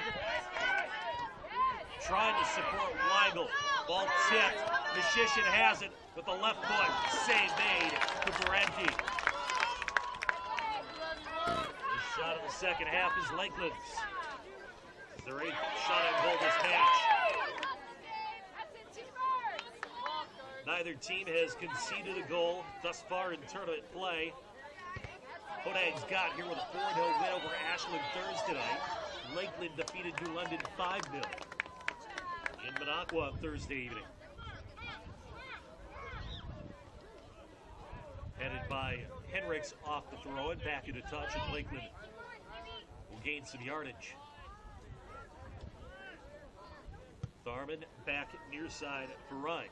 Trying to support Weigel. Ball tipped. Mishishin has it with the left foot. Save made to Berenti. The shot of the second half is Lakeland's. Their 8th shot on goal this match. Neither team has conceded a goal thus far in tournament play. Hodags got here with a 4-0 win over Ashland Thursday night. Lakeland defeated New London 5-0 in Minocqua on Thursday evening. Headed by Henricks off the throw and back into touch, and Lakeland will gain some yardage. Tharman back near side for Ryan.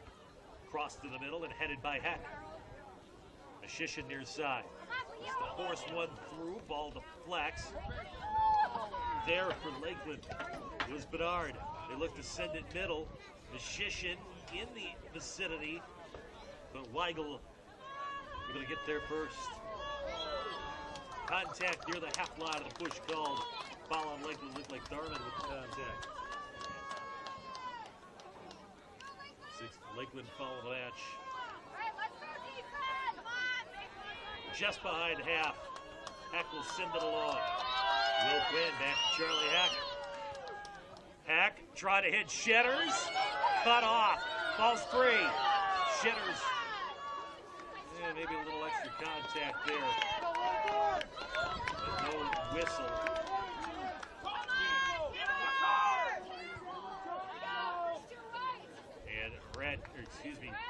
Crossed to the middle and headed by Heck. Mishishin near side. It's the force one through, ball deflects. There for Lakeland was Bedard. They look to send it middle. Mishishin in the vicinity, but Weigel able to get there first. Contact near the half line of the push called. Foul on Lakeland, looked like Tharman with the contact. Lakeland follow the match. Just behind half. Hack will send it along. Will Quinn back to Charlie Hack. Hack trying to hit Shetters. Cut off. Ball's free. Shetters. Yeah, maybe a little extra contact there. But no whistle.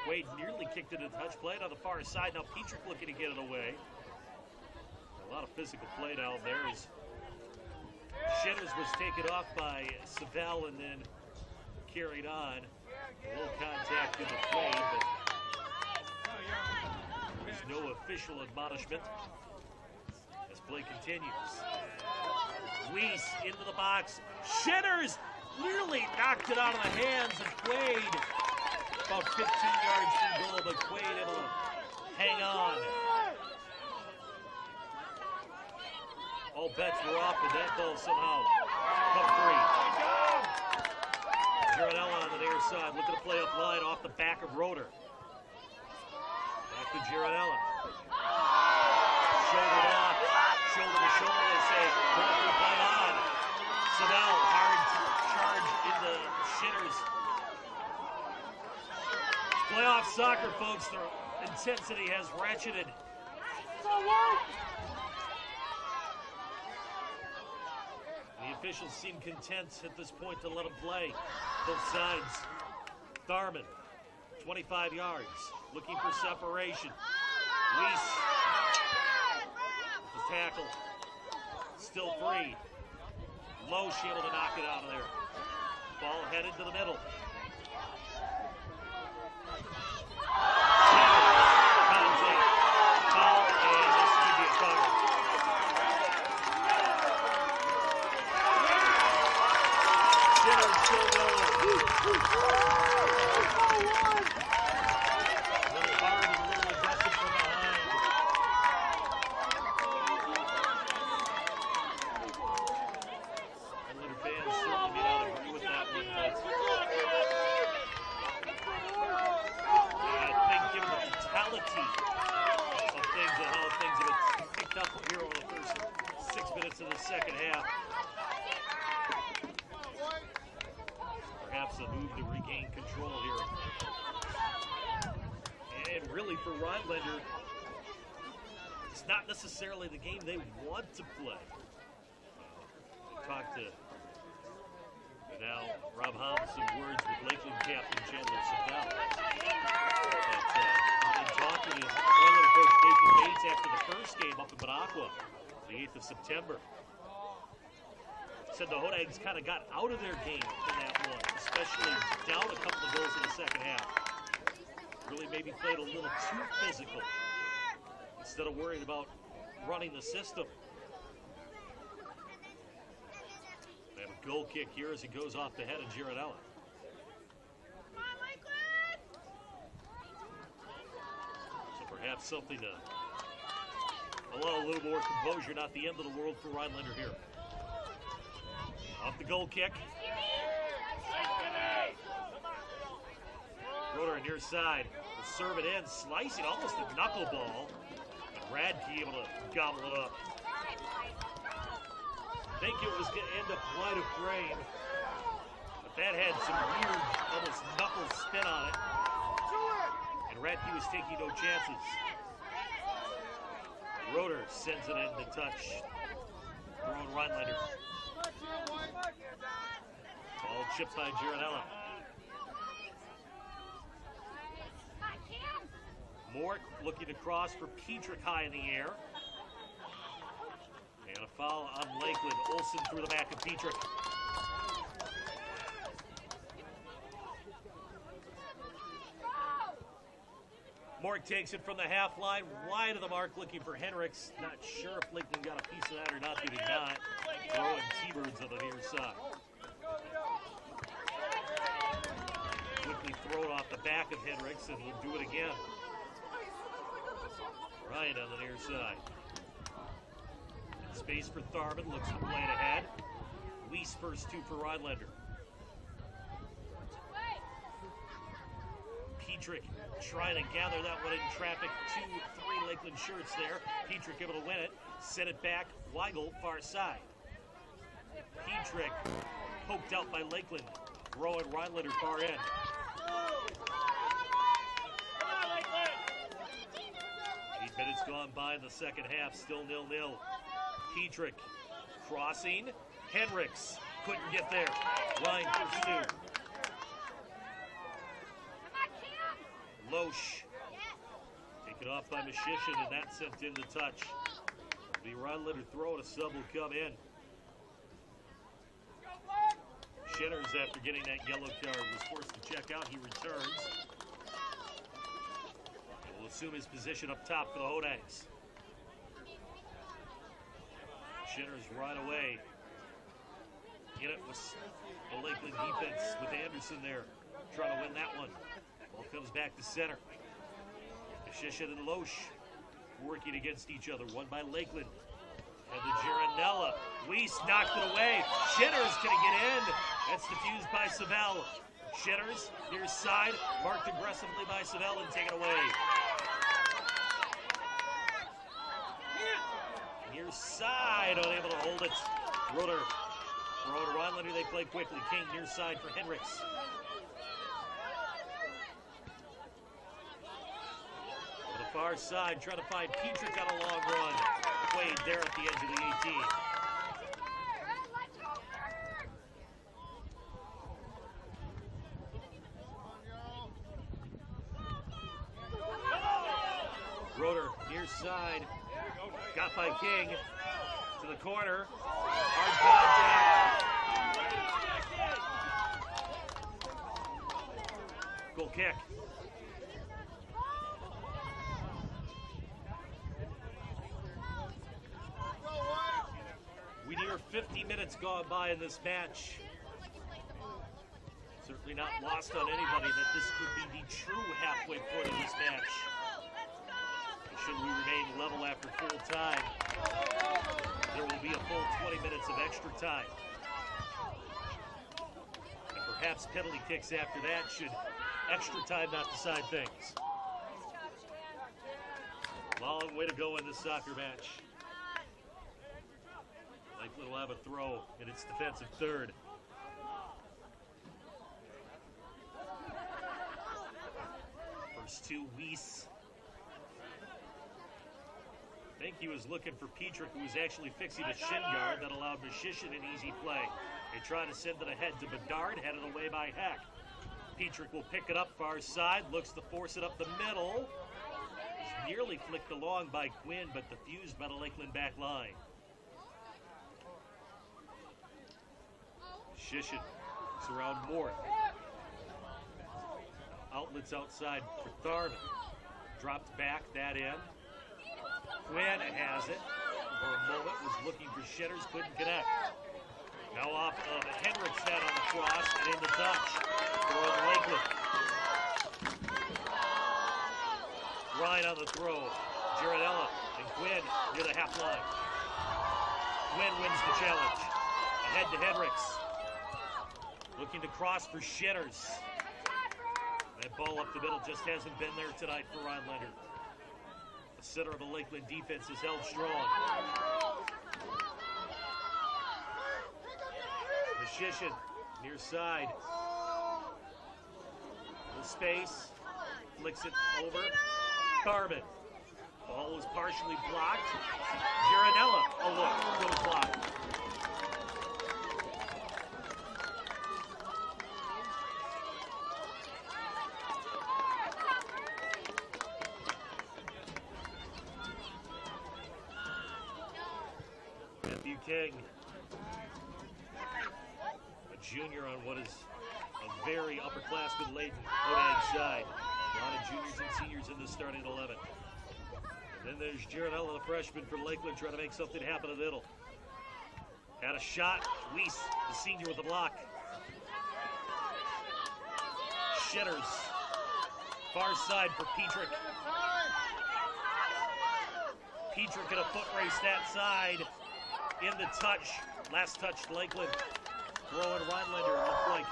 Wade nearly kicked it in touch. Played on the far side. Now Petrick looking to get it away. A lot of physical play down there as Shitters was taken off by Savell and then carried on. A little contact in the play, but there's no official admonishment as play continues. Weiss into the box. Shitters nearly knocked it out of the hands of Quaid. About 15 yards from goal, but Quaid able to hang on. All bets were off, but that ball somehow come free. Gironella on the near side, looking to play up line off the back of Roeder. Back to Gironella. Shouldered off, shoulder to shoulder, they say. Broker play on. Savell, hard charge into Shitters. Playoff soccer, folks, the intensity has ratcheted. The officials seem content at this point to let them play. Both sides. Tharman, 25 yards, looking for separation. Weiss, the tackle, still free. Loesch able to knock it out of there. Ball headed to the middle. Contact, foul, and this could be a cover. Shitters still rolling. A little hard and a little aggressive from behind. Lakeland fans certainly may not agree with that one, but given the totality of things and how things have been picked up here over the first 6 minutes of the second half. Perhaps a move to regain control here. And really for Rhinelander, it's not necessarily the game they want to play. Talked to now Rob Holmes some words with Lakeland captain Chandler Savell. In talking to Oiler coach Nathan Bates after the first game up in Minocqua, the 8th of September. Said the Hodags kind of got out of their game in that one, especially down a couple of goals in the second half. Really maybe played a little too physical instead of worrying about running the system. They have a Goal kick here as it goes off the head of Gironella. So perhaps something to allow a little more composure. Not the end of the world for Rhinelander here. Off the goal kick. Rotor near side. Will serve it in, slicing almost a knuckleball. And Radke able to gobble it up. I think it was going to end up wide of frame, but that had some weird, almost knuckle spin on it. And Radke was taking no chances. Rotor sends it in to touch. Throwing Rhinelander. Ball chipped by Gironella. Mort looking to cross for Petrick high in the air. And a foul on Lakeland. Olsen through the back of Petrick. Mort takes it from the half line, wide of the mark, looking for Henricks. Not sure if Lakeland got a piece of that or not. They did not. Throwing T-Birds on the near side. Quickly thrown off the back of Henricks, and will do it again. Ryan on the near side. Space for Tharman, looks to play it ahead. Weiss first two for Rhinelander. Petrick trying to gather that one in traffic. 2-3 Lakeland shirts there. Petrick able to win it. Sent it back. Weigel far side. Petrick poked out by Lakeland. Throwing Rhinelander far end. 8 minutes gone by in the second half. Still 0-0. Petrick crossing. Henricks couldn't get there. Line first two. Loesch taken off by Mishishin, and that sent in the touch. The Rhinelander throw and a sub will come in. Shinners, after getting that yellow card, was forced to check out. He returns. And will assume his position up top for the Hodags. Shinners right away. In it was the Lakeland defense with Anderson there, trying to win that one. Ball comes back to center. Mishishin and Loesch working against each other. One by Lakeland. And the Gironella. Weiss knocked it away. Shinners gonna get in. That's defused by Savell. Shinners near side, marked aggressively by Savell and taken away. Near side, unable to hold it. Rotor. Throw to Rhinelander, they play quickly. King near side for Henricks. On the far side, trying to find Petrick on a long run. Quaid there at the edge of the 18. Rotor near side. Got by King. To the corner. Hard contact. Goal kick. We near 50 minutes gone by in this match. Certainly not lost on anybody that this could be the true halfway point of this match. Should we remain level after full time, there will be a full 20 minutes of extra time. And perhaps penalty kicks after that should extra time not decide things. Long way to go in this soccer match. Lakeland will have a throw in its defensive third. First two, Weiss. I think he was looking for Petrick, who was actually fixing a shin guard that allowed Mishishin an easy play. They try to send it ahead to Bedard, headed away by Heck. Petrick will pick it up far side, looks to force it up the middle. It's nearly flicked along by Quinn, but defused by the Lakeland back line. Mishishin looks around Mort. Outlets outside for Tharman. Dropped back, that in. Quinn has it. For a moment, was looking for Shinners, couldn't connect. Now off of Henrik's head on the cross and in the touch for Lakeland. Ryan on the throw. Giardella and Quinn near the half line. Quinn wins the challenge. Ahead to Henrik's. Looking to cross for Shitters. That ball up the middle just hasn't been there tonight for Rhinelander. The center of the Lakeland defense is held strong. Mishishin, near side. The space, flicks it over. Carmen. Ball was partially blocked. Giardella, oh look, good block. King, a junior on what is a very upperclassman laden Odag side. A lot of juniors and seniors in the starting 11. And then there's Giardella, the freshman for Lakeland, trying to make something happen in the middle. Had a shot. Weiss, the senior, with the block. Shitters, far side for Petrick. Petrick in a foot race that side. In the touch, last touch to Lakeland. Throwing Rhinelander on the flank.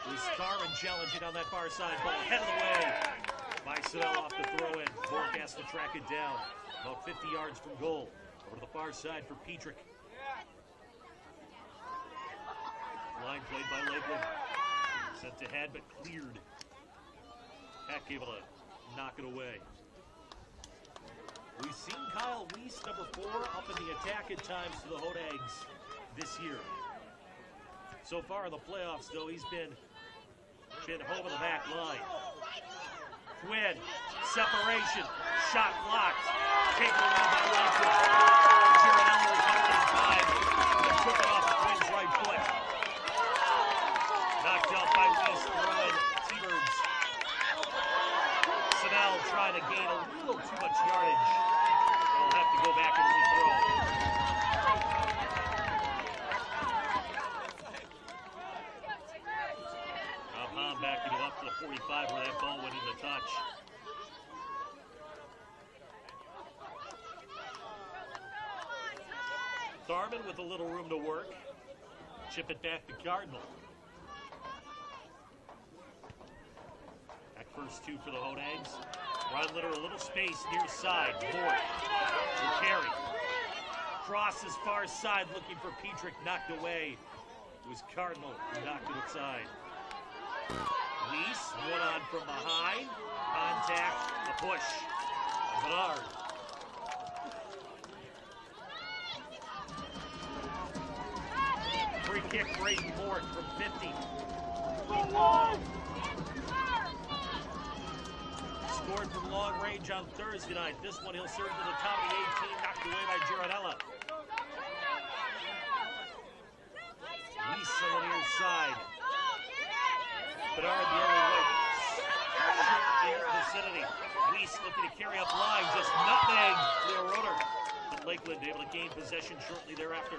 It was Carmen challenging on that far side. Ball headed away by Siddell off the throw in. Bork has to track it down. About 50 yards from goal. Over to the far side for Petrick. Line played by Lakeland. Sent to head but cleared. Heck able to knock it away. We've seen Kyle Weiss, number 4, up in the attack at times to the Hodags this year. So far in the playoffs, though, he's been home of the back line. Quinn, separation, shot blocked, taken away by Lakeland. Giardella recovered in time and took it off of Quinn's right foot. Knocked out by Weiss, throwing T-Birds. Siddell trying to gain a little too much yardage. They'll have to go back and rethrow. Now Hahn backing it up to the 45 where that ball went in the touch. Tharman with a little room to work. Chip it back to Cardinal. Back first two for the Hodags. Rhinelander a little space near side. Bork will carry. Crosses far side looking for Petrick. Knocked away. It was Cardinal who knocked it inside. Weiss, one on from behind. Contact, a push. Bernard. Free kick, Brayden Bork from 50. Scored from long range on Thursday night. This one he'll serve to the top of the 18, knocked away by Giardella. Weiss on the near side. Bernard the only way. In the vicinity. Weiss looking to carry up line, just nutmeg Leo Roeder. But Lakeland able to gain possession shortly thereafter.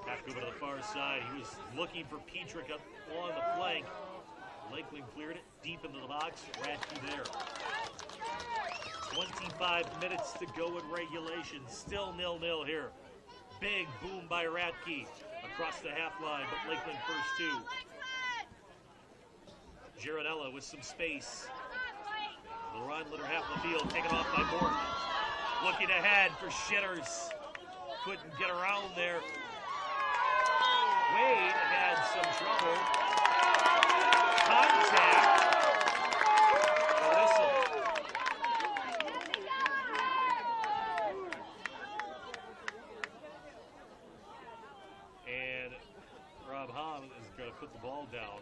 Back over to the far side. He was looking for Petrick up along the flank. Lakeland cleared it deep into the box. Radke there. 25 minutes to go in regulation. Still 0-0 here. Big boom by Radke across the half line, but Lakeland first two. Giardella with some space. The Rhinelander half of the field taken off by Bork. Looking ahead for Shitters. Couldn't get around there. Wade had some trouble. Contact. A whistle. And Rob Hahn is going to put the ball down.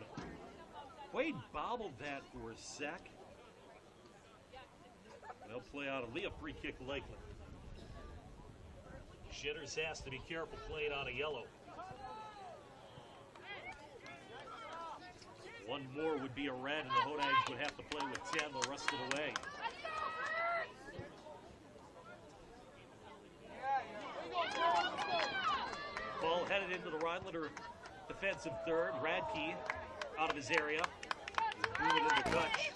Wade bobbled that for a sec. They'll play out a free kick Lakeland. Shitters has to be careful playing on a yellow. One more would be a red, and the Hodags would have to play with 10 the rest of the way. into the Rhinelander defensive third. Radke out of his area. Moving into touch.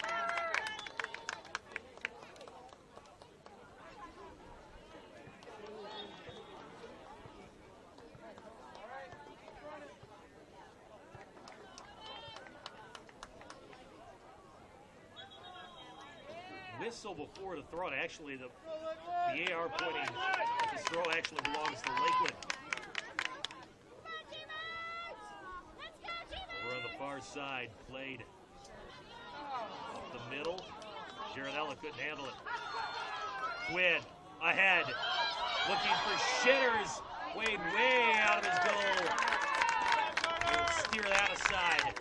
Whistle before the throw. Actually, the AR pointing this throw actually belongs to Lakeland. Over on the far side, played up the middle. Gironella couldn't handle it. Quinn ahead, looking for Shitters. Wade way out of his goal. He'll steer that aside.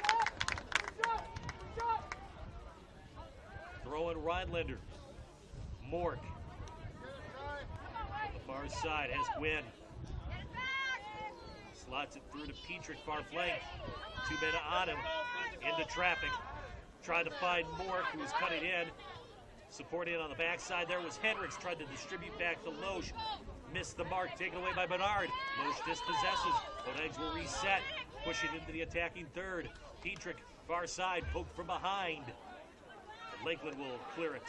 Throwing Rhinelander. Mork. On the far side has Gwynn. Slots it through to Petrick, far flank. 2 men on him. Into traffic. Tried to find Mork, who was cutting in. Supporting on the backside there was Hendricks. Tried to distribute back to Loesch. Missed the mark. Taken away by Bernard. Loesch dispossesses. Odags will reset. Pushing into the attacking third. Petrick, far side. Poked from behind. Lakeland will clear it.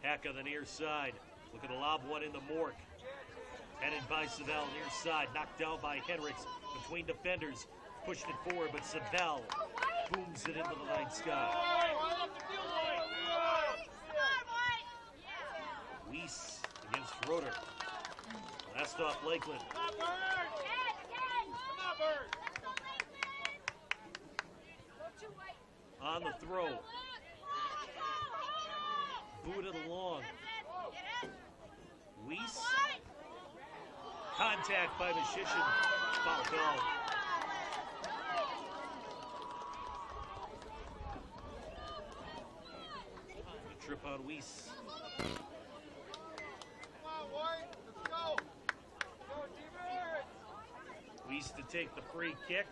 Hack on the near side. Looking to lob one into Mork. Headed by Savell, near side. Knocked down by Hendricks. Between defenders. Pushed it forward, but Savell booms it into the night sky. Weiss against Roeder. Last off Lakeland. On the throw. Booted along. Weiss. Contact by Mishishin. Foul call. The trip on Weiss. Weiss to take the free kick.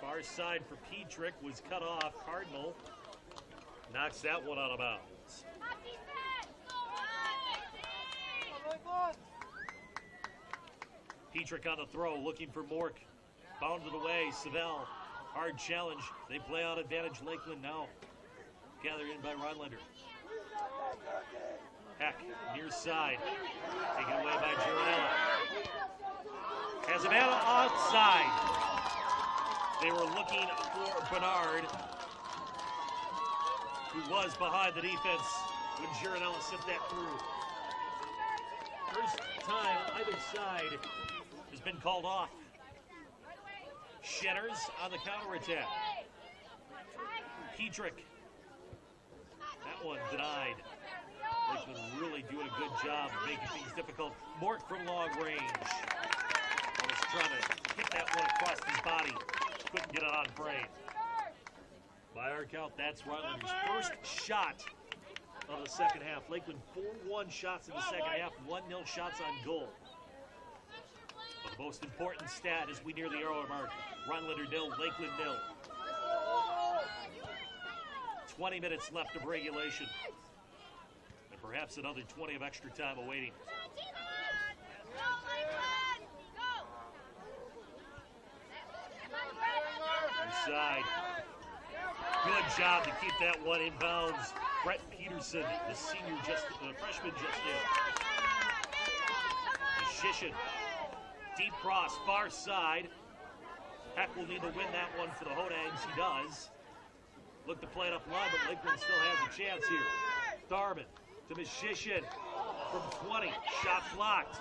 Far side for Petrick was cut off. Cardinal knocks that one out of bounds. Petrick on the throw, looking for Mork. Bounded away, Savell. Hard challenge. They play on advantage. Lakeland now gathered in by Rhinelander. Heck, near side. Taken away by Gironella. Has a man outside. They were looking for Bernard, who was behind the defense when Gironella sent that through. First time either side has been called off. Shitters on the counterattack. Petrick. That one denied. Lakeland really doing a good job of making things difficult. Mork from long range. Was trying to hit that one across his body. Couldn't get it on frame. By our count, that's Rhinelander's first shot of the second half. Lakeland 4-1 shots in the second half, 1-0 shots on goal. But the most important stat as we near the hour mark, Rhinelander 0, Lakeland 0. 20 minutes left of regulation. And perhaps another 20 of extra time awaiting. Side. Good job to keep that one in bounds. Brett Peterson, the freshman just in. Mishishin. Deep cross, far side. Heck will need to win that one for the Hodags. He does. Look to play it up line, but Lakeland still has a chance here. Tharman to Mishishin from 20. Shot blocked.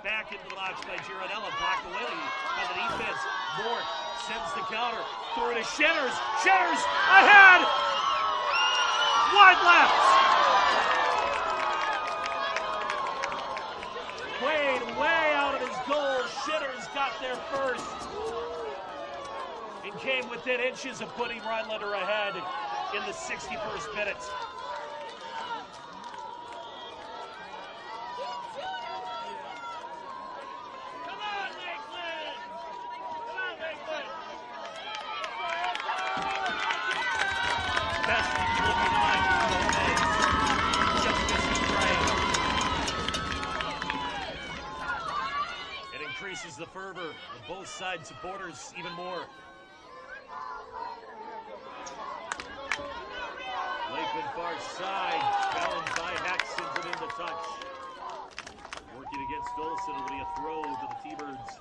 Back into the box by Gironella. Blocked away by the defense. Mork sends the counter. Through to Shitters. Shitters ahead. Wide left. Wade way out of his goal. Shitters got there first. And came within inches of putting Rhinelander ahead in the 61st minute. raise the fervor of both side supporters even more. Lakeland far side, challenged by Haxton, put into touch. Working against Olsen, it'll be a throw to the T-Birds.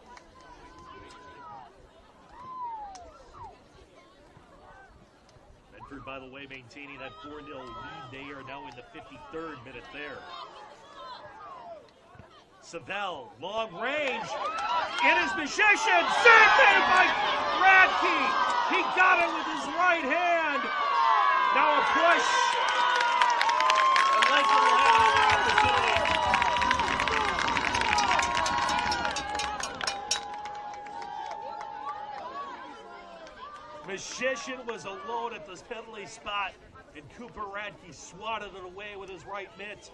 Medford, by the way, maintaining that 4-0 lead. They are now in the 53rd minute there. Savell, long range. It is Misheshin. Save made by Radke. He got it with his right hand. Now a push. And Lakeland will have another opportunity. Misheshin was alone at this penalty spot, and Cooper Radke swatted it away with his right mitt.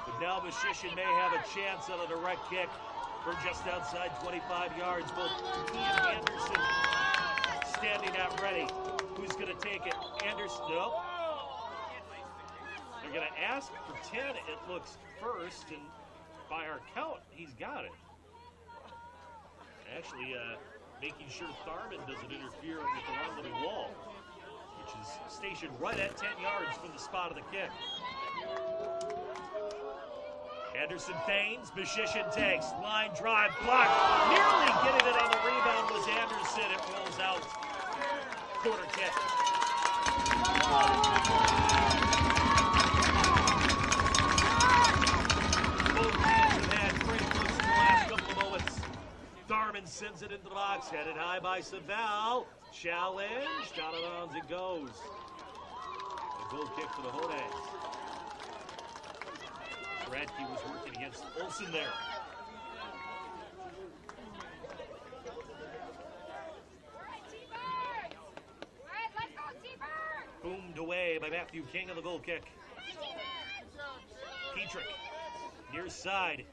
But now Misheshin may have a chance on a direct kick from just outside 25 yards. Both he and Anderson standing at ready. Who's going to take it? Anderson, no. They're going to ask for 10, it looks first, and by our count, he's got it. Actually, making sure Tharman doesn't interfere with the London wall, which is stationed right at 10 yards from the spot of the kick. Anderson feigns, Misheshin takes, line drive, block, nearly getting it on the rebound was Anderson, it rolls out, corner kick. Both teams have had great looks in the last couple of moments. Darman sends it into the box, headed high by Savell, challenge, out of bounds it goes. A goal kick for the Hodags. Radke was working against Olsen there. Boomed away by Matthew King on the goal kick. Petrick, near side.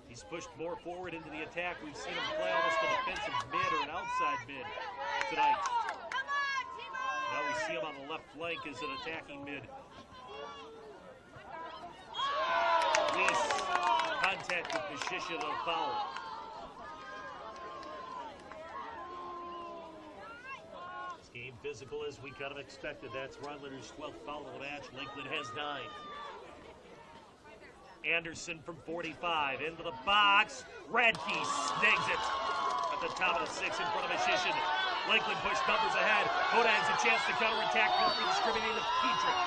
He's pushed more forward into the attack. We've seen him play almost a defensive mid or an outside mid tonight. Now we see him on the left flank as an attacking mid. Contact with Misheshin on foul. This game physical as we kind of expected. That's Rhinelander 12th foul of the match. Lakeland has 9. Anderson from 45 into the box. Radke snags it at the top of the 6 in front of Misheshin. Lakeland pushed numbers ahead. Hoda has a chance to counterattack. Murphy distributing to Petrick.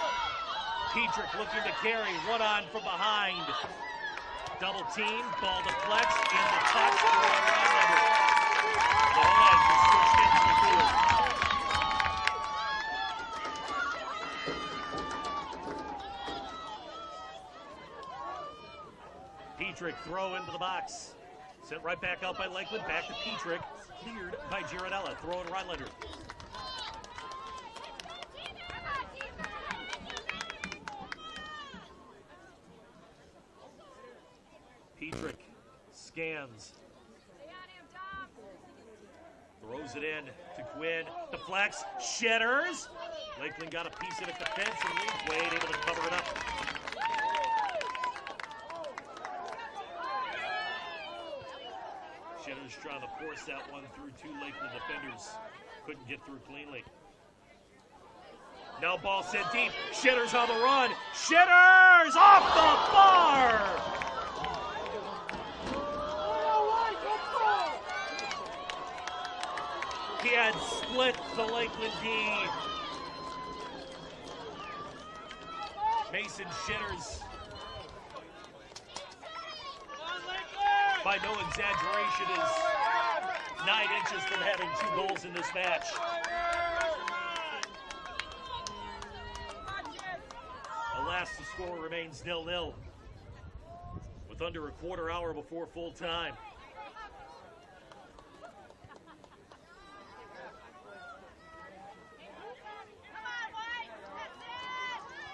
Petrick looking to carry. One on from behind. Double team, ball deflects, in the touch for Rhinelander. The Hodags are switched into the field. Petrick throw into the box. Sent right back out by Lakeland, back to Petrick. Cleared by Gironella, throwing Rhinelander. Petrick scans. Throws it in to Quinn. Deflects. Shedders. Lakeland got a piece of it at the fence and Wade able to cover it up. Shedders trying to force that one through 2 Lakeland defenders. Couldn't get through cleanly. Now ball sent deep. Shedders on the run. Shedders off the bar. He had split the Lakeland D. Mason Shedders, by no exaggeration, is 9 inches from having 2 goals in this match. Alas, the score remains 0-0 with under a quarter hour before full time.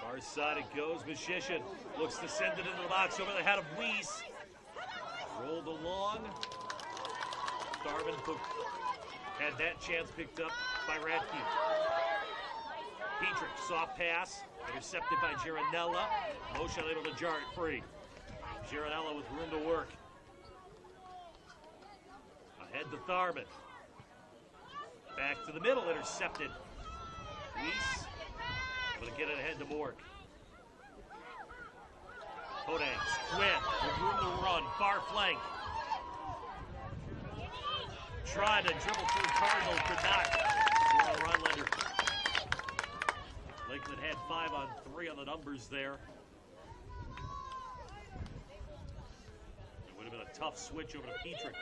Far side it goes. Misheshin looks to send it into the box over the head of Weiss. Rolled along. Darvin had that chance picked up by Radke. Petrick, soft pass, intercepted by Gironella. Motion able to jar it free. Gironella with room to work. Ahead to Tharman. Back to the middle, intercepted. Weiss going to get it ahead to Mork. Hodags, Quinn, with room to run, far flank. Tried to dribble through Cardinal, could not. Rhinelander. Lakeland had 5 on 3 on the numbers there. It would have been a tough switch over to Petrick.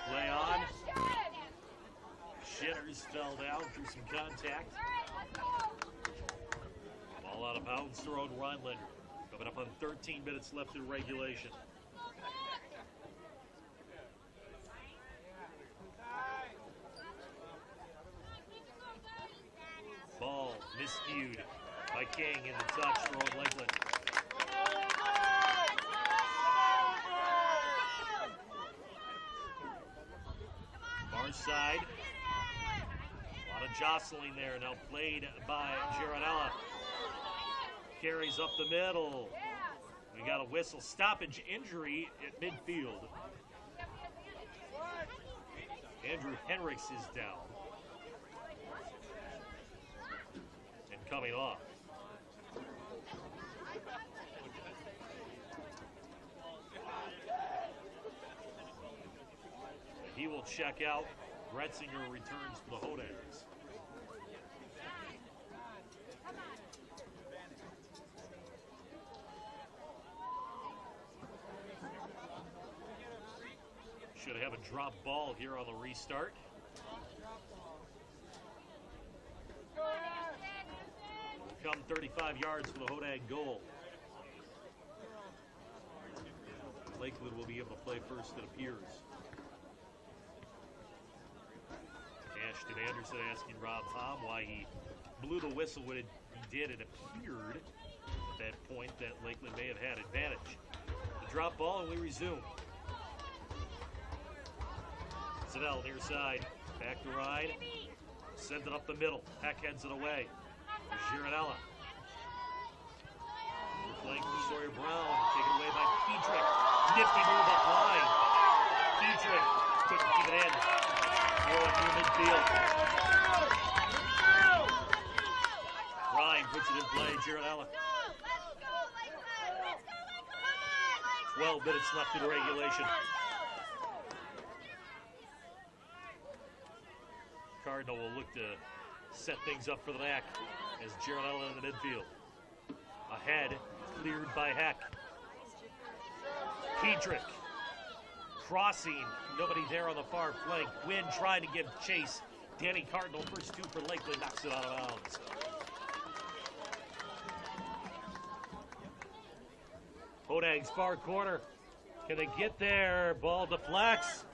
Play on. Shitters fell down through some contact. Ball out of bounds, thrown Rhinelander. Coming up on 13 minutes left in regulation. Ball miscued by King in the touch, throwing Lakeland. Far side. A lot of jostling there, now played by Gironella. Carries up the middle. We got a whistle. Stoppage injury at midfield. Andrew Henricks is down. And coming off. He will check out. Gretzinger returns for the Hodags. Should have a drop ball here on the restart. Will come 35 yards for the Hodag goal. Lakeland will be able to play first, it appears. Ashton Anderson asking Rob Tom why he blew the whistle when he did. It appeared at that point that Lakeland may have had advantage. The drop ball and we resume. Zanell near side, back to Ryan, send it up the middle, Heck heads it away. Gironella. Playing for Sawyer Brown, taken away by Petrick. Nifty move up line. Petrick couldn't keep it in. Throw it through midfield. Ryan puts it in play, Gironella. 12 minutes left in regulation. Cardinal will look to set things up for the back as Gironella in the midfield. Ahead, cleared by Heck. Petrick crossing, nobody there on the far flank. Quinn trying to give chase. Danny Cardinal, first 2 for Lakeland, knocks it out of bounds. Hodags far corner. Can they get there? Ball deflects.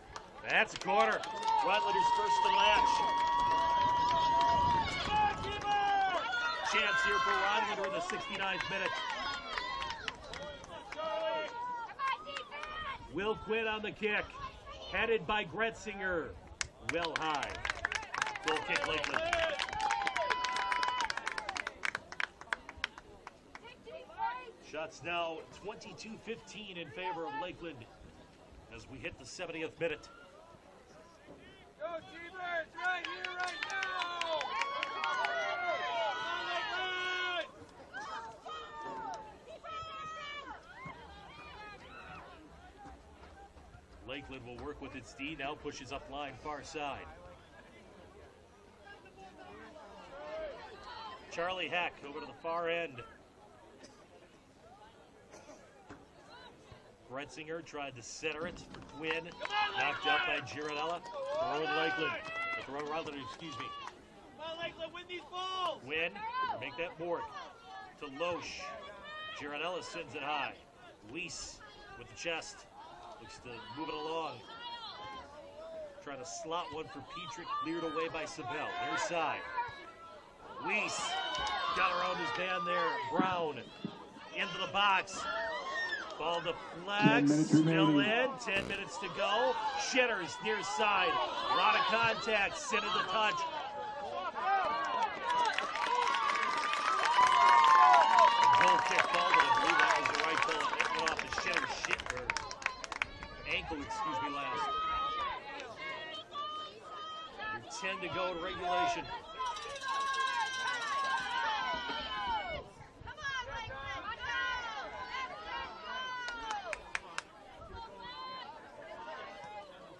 That's a corner. Rhinelander first to match. Chance here for Rhinelander in the 69th minute. Will Quinn on the kick. Headed by Gretzinger. Well high. Goal kick Lakeland. Shots now 22-15 in favor of Lakeland as we hit the 70th minute. Go T-Birds, right here, right now! Lakeland will work with its D, now pushes up line far side. Charlie Heck over to the far end. Gretzinger tried to center it for Quinn. Knocked out by Gironella. Throwing Lakeland. Throwing Rhinelander, excuse me. Come on, Lakeland, win these balls! Win. Make that Mork. To Loesch. Gironella sends it high. Weiss with the chest. Looks to move it along. Trying to slot one for Petrick. Cleared away by Savell. Their side. Weiss got around his man there. Brown into the box. Ball deflects, still in, 10 minutes to go. Shitters near side, a lot of contact, sent in the touch. Goal kick called, but I believe that was the right goal. It went off the Shitters. ankle, last. Under 10 to go in regulation.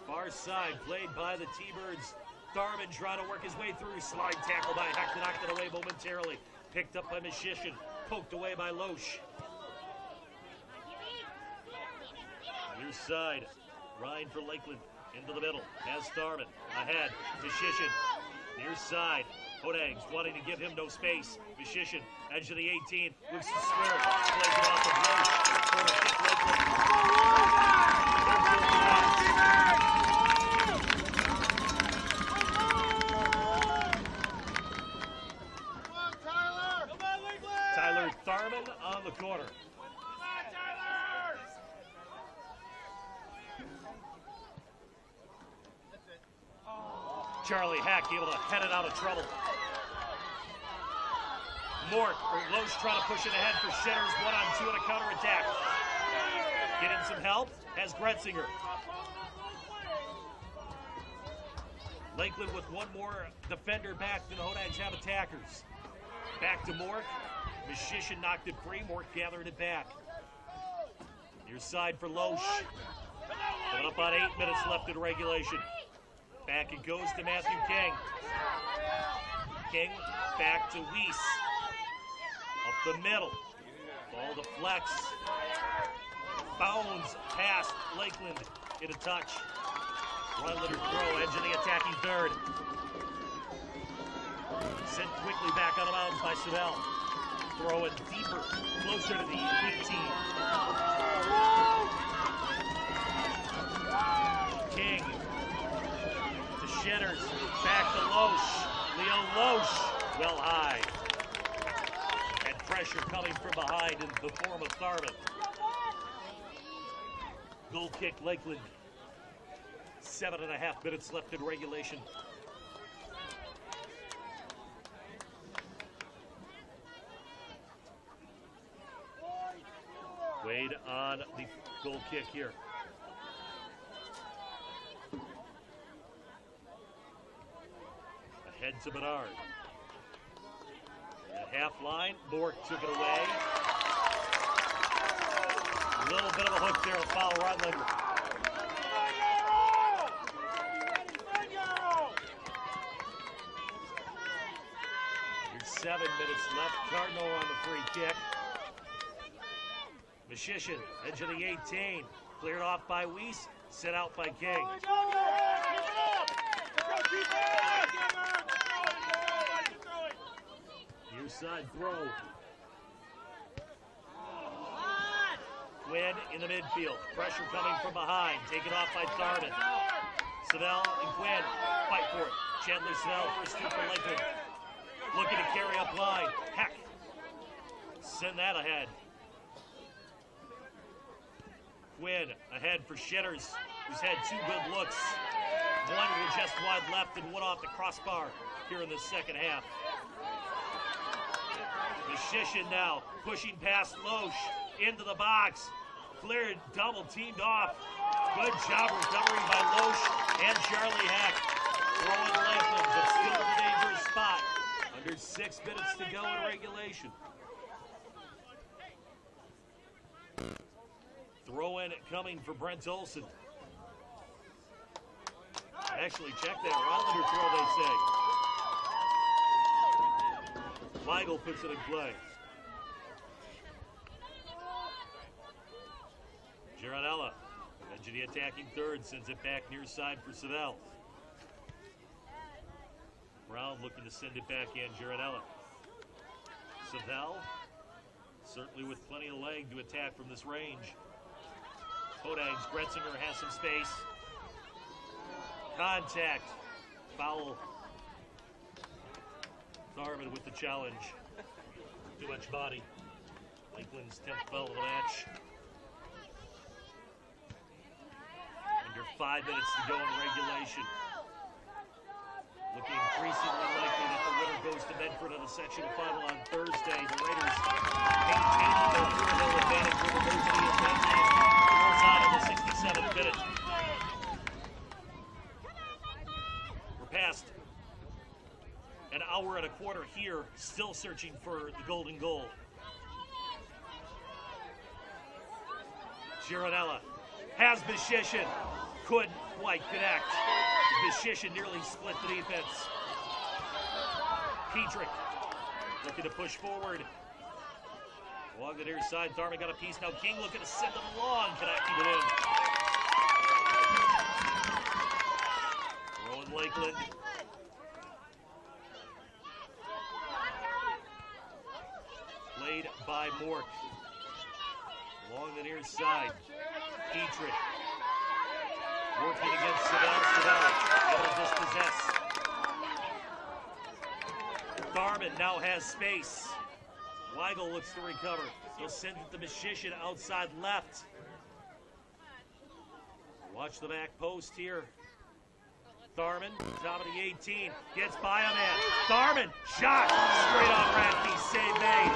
Far side, played by the T-Birds. Darman trying to work his way through. Slide tackle by Heck, knocked it away momentarily. Picked up by Mishishin. Poked away by Loesch. Near side, Ryan for Lakeland. Into the middle, has Starman. Ahead, Mishishin. Near side, Hodags wanting to give him no space. Mishishin, edge of the 18, looks to square. Plays it off of Loesch. Corner kick, Lakeland. Tyler Tharman on the corner. Charlie Hack able to head it out of trouble. Loesch trying to push it ahead for Shitters. 1-on-2 and a counterattack. Getting some help has Gretzinger. Lakeland with one more defender back than the Hodags have attackers. Back to Mork. Mishishin knocked it free. Mork gathered it back. Near side for Loesch. Coming up on 8 minutes left in regulation. Back it goes to Matthew King. King back to Weiss. Up the middle. Ball to Flex. Bounds past Lakeland. Get a touch. One-letter throw, edge of the attacking third. Sent quickly back out of bounds by Savell. Throwing deeper, closer to the 18. King to Shitters. Back to Loesch. Leo Loesch, well high. And pressure coming from behind in the form of Tharman. Goal kick, Lakeland. 7.5 minutes left in regulation. Wade on the goal kick here. Ahead to Bernard. At half line, Bork took it away. A little bit of a hook there, a foul, Rutland. Here's 7 minutes left. Cardinal on the free kick. Mishishin, edge of the 18. Cleared off by Weiss, set out by King. Near side throw. Quinn in the midfield. Pressure coming from behind. Taken off by Tharman. Savell and Quinn fight for it. Chandler Savell first two for Lakeland. Looking to carry up line. Heck. Send that ahead. Quinn ahead for Shitters, who's had two good looks. One with just wide left and one off the crossbar here in the second half. Mishishin now pushing past Loesch into the box. Cleared, double teamed off. Good job recovering by Loesch and Charlie Heck. Throwing Lakeland, but still in a dangerous spot. Under 6 minutes to go in regulation. Throw in coming for Brent Olson. Actually, check that Rollander throw, they say. Weigel puts it in play. Gironella, edge of the attacking third, sends it back near side for Savell. Brown looking to send it back in, Gironella. Savell, certainly with plenty of leg to attack from this range. Hodags, Gretzinger has some space. Contact. Foul. Tharman with the challenge. Too much body. Lakeland's 10th foul of the match. Under 5 minutes to go in regulation. Looking increasingly likely that the winner goes to Medford on the sectional final on Thursday. The Raiders maintaining their 3-0 advantage over University of Medford. time in the 67th minute. We're past an hour and a quarter here, still searching for the golden goal. Gironella has Beshishin, couldn't quite connect. Beshishin nearly split the defense. Petrick looking to push forward. Along the near side, Tharman got a piece. Now King looking to send it along, cannot keep it in. Rowan Lakeland. Played by Mork. Along the near side, Petrick. Working against Savell. Able to dispossess. Tharman now has space. Weigel looks to recover. He'll send it to Beshishin outside left. Watch the back post here. Tharman, top of the 18, gets by a man. Tharman, shot, straight on Radke, save made.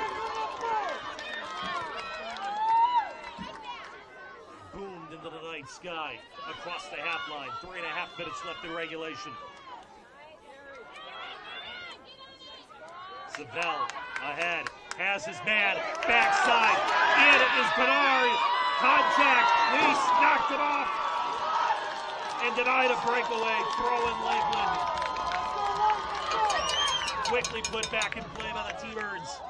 Boomed into the night sky, across the half line. 3.5 minutes left in regulation. Savell ahead, has his man, backside, in is Bernard, contact, Weiss knocked it off, and denied a breakaway, throw in Lakeland. Quickly put back in play by the T-Birds.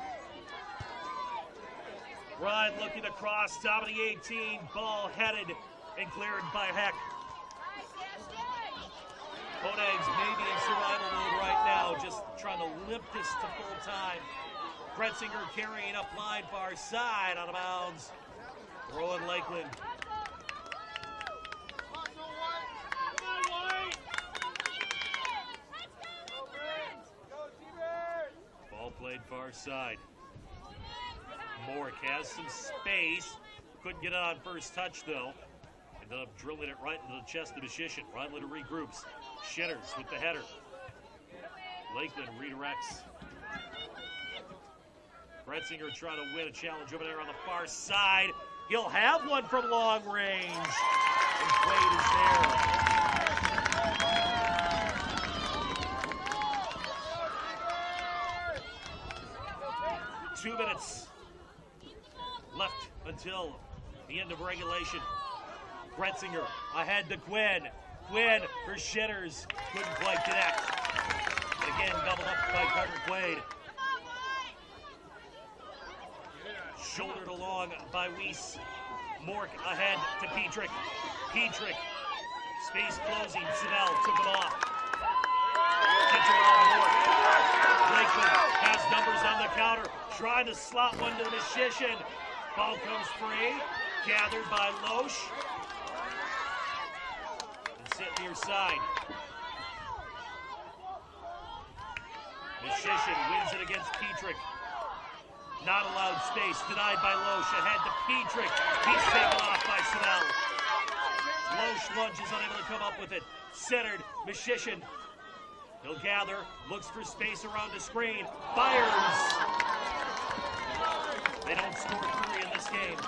Ryan looking across, top of the 18, ball headed and cleared by Heck. Konags maybe in survival mode right now, just trying to limp this to full time. Gretzinger carrying up line far side, out of bounds. Throw in Lakeland. Ball played far side. Mork has some space. Couldn't get it on first touch though. Ended up drilling it right into the chest of Beshishin. Riley regroups. Shitters with the header. Lakeland redirects. Gretzinger trying to win a challenge over there on the far side. He'll have one from long range. And Quaid is there. 2 minutes left until the end of regulation. Gretzinger ahead to Quinn. Quinn for Shitters. Couldn't quite connect. And again, doubled up by Carter Quaid. Shouldered along by Weiss. Mork ahead to Petrick. Petrick. Space closing. Savell took him off. Gets around Mork. Lakeland has numbers on the counter. Trying to slot one to the Beshishin. Ball comes free. Gathered by Loesch. Sit near side. Beshishin wins it against Petrick. Not allowed space, denied by Loesch. Ahead to Petrick. He's taken off by Savell. Loesch lunges, unable to come up with it. Centered, Beshishin. He'll gather, looks for space around the screen. Fires. They don't score 3 in this game.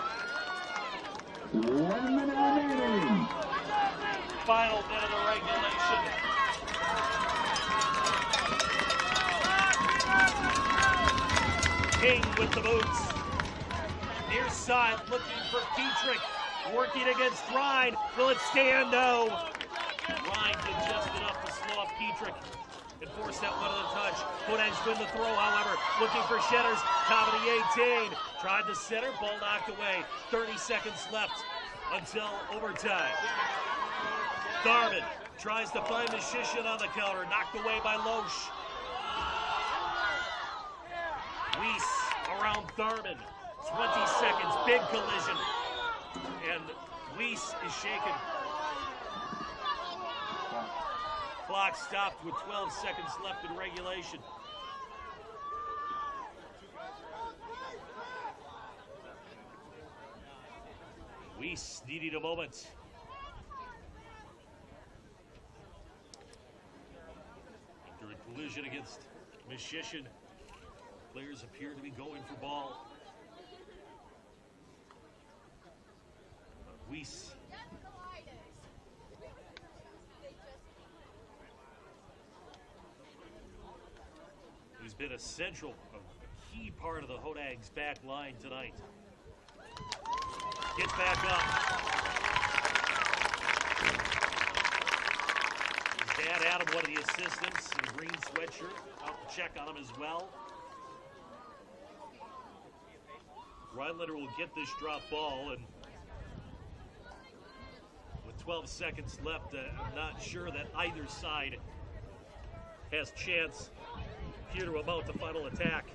1 minute remaining. Final minute of regulation. King with the boots. Near side looking for Petrick. Working against Ryan. Will it stand? No. Ryan did just enough to slow up Petrick and force that one to the touch. Konags win the throw, however. Looking for Shitters. Top of the 18. Tried to center. Ball knocked away. 30 seconds left until overtime. Tharman tries to find Beshishin on the counter, knocked away by Loesch. Weiss around Tharman. 20 seconds, big collision. And Weiss is shaken. Clock stopped with 12 seconds left in regulation. Weiss needing a moment. After a collision against Beshishin, players appear to be going for ball. Weiss. Who's been a key part of the Hodags back line tonight. Gets back up. His dad, Adam, one of the assistants in a green sweatshirt, out to check on him as well. Rhinelander will get this drop ball, and with 12 seconds left, I'm not sure that either side has chance here to mount the final attack.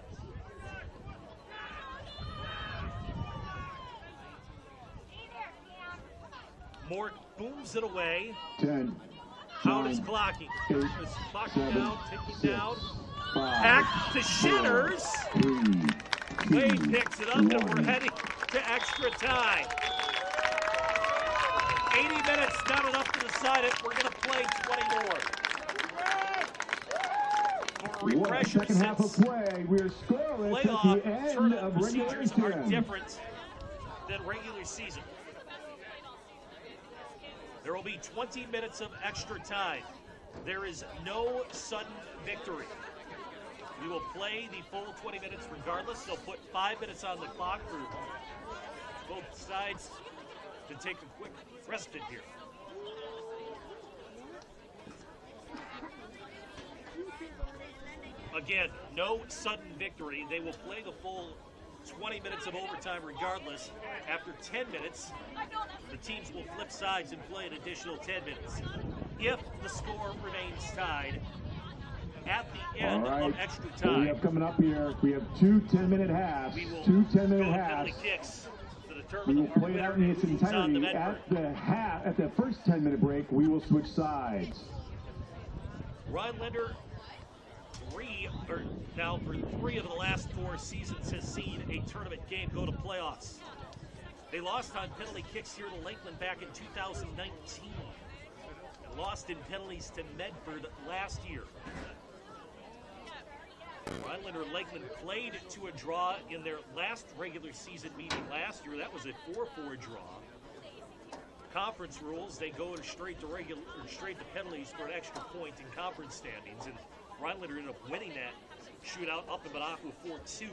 Mort booms it away. 10. Count is clocking. 8, Is clocking 7, down, ticking 6, down. 5, Back to Shitters. 3, Wade 2, picks it up, and we're 1. heading to extra time. 80 minutes, not enough to decide it. We're going to play 20 more. For a What a refresher, second half of since play. We're scoreless at playoff the end tournament of procedures are regulation. different than regular season. There will be 20 minutes of extra time. There is no sudden victory. We will play the full 20 minutes regardless. They'll put 5 minutes on the clock for both sides to take a quick respite here. Again, no sudden victory. They will play the full 20 minutes of overtime regardless. After 10 minutes, the teams will flip sides and play an additional 10 minutes. If the score remains tied at the end of extra What time, we have coming up here, we have 2 10-minute halves. we will 2 go 10-minute to halves. penalty kicks to We determine will our play it out winner in its who's on the entirety. Medford. At the first 10-minute break, we will switch sides. Rhinelander, for three of the last 4 seasons, has seen a tournament game go to playoffs. They lost on penalty kicks here to Lakeland back in 2019. And lost in penalties to Medford last year. Rhinelander and Lakeland played to a draw in their last regular season meeting last year. That was a 4-4 draw. Conference rules, they go straight to penalties for an extra point in conference standings, and Rhinelander ended up winning that shootout up in Monaco 4-2.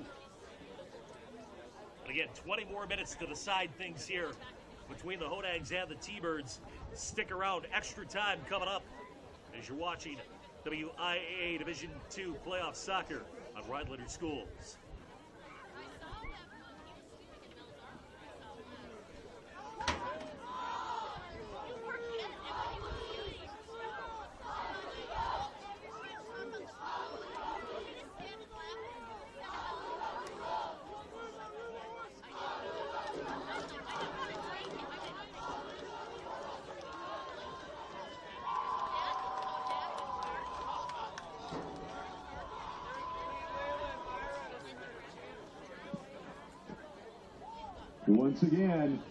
But again, 20 more minutes to decide things here between the Hodags and the T-Birds. Stick around, extra time coming up as you're watching WIAA Division II playoff soccer on Rhinelander Schools. Once again,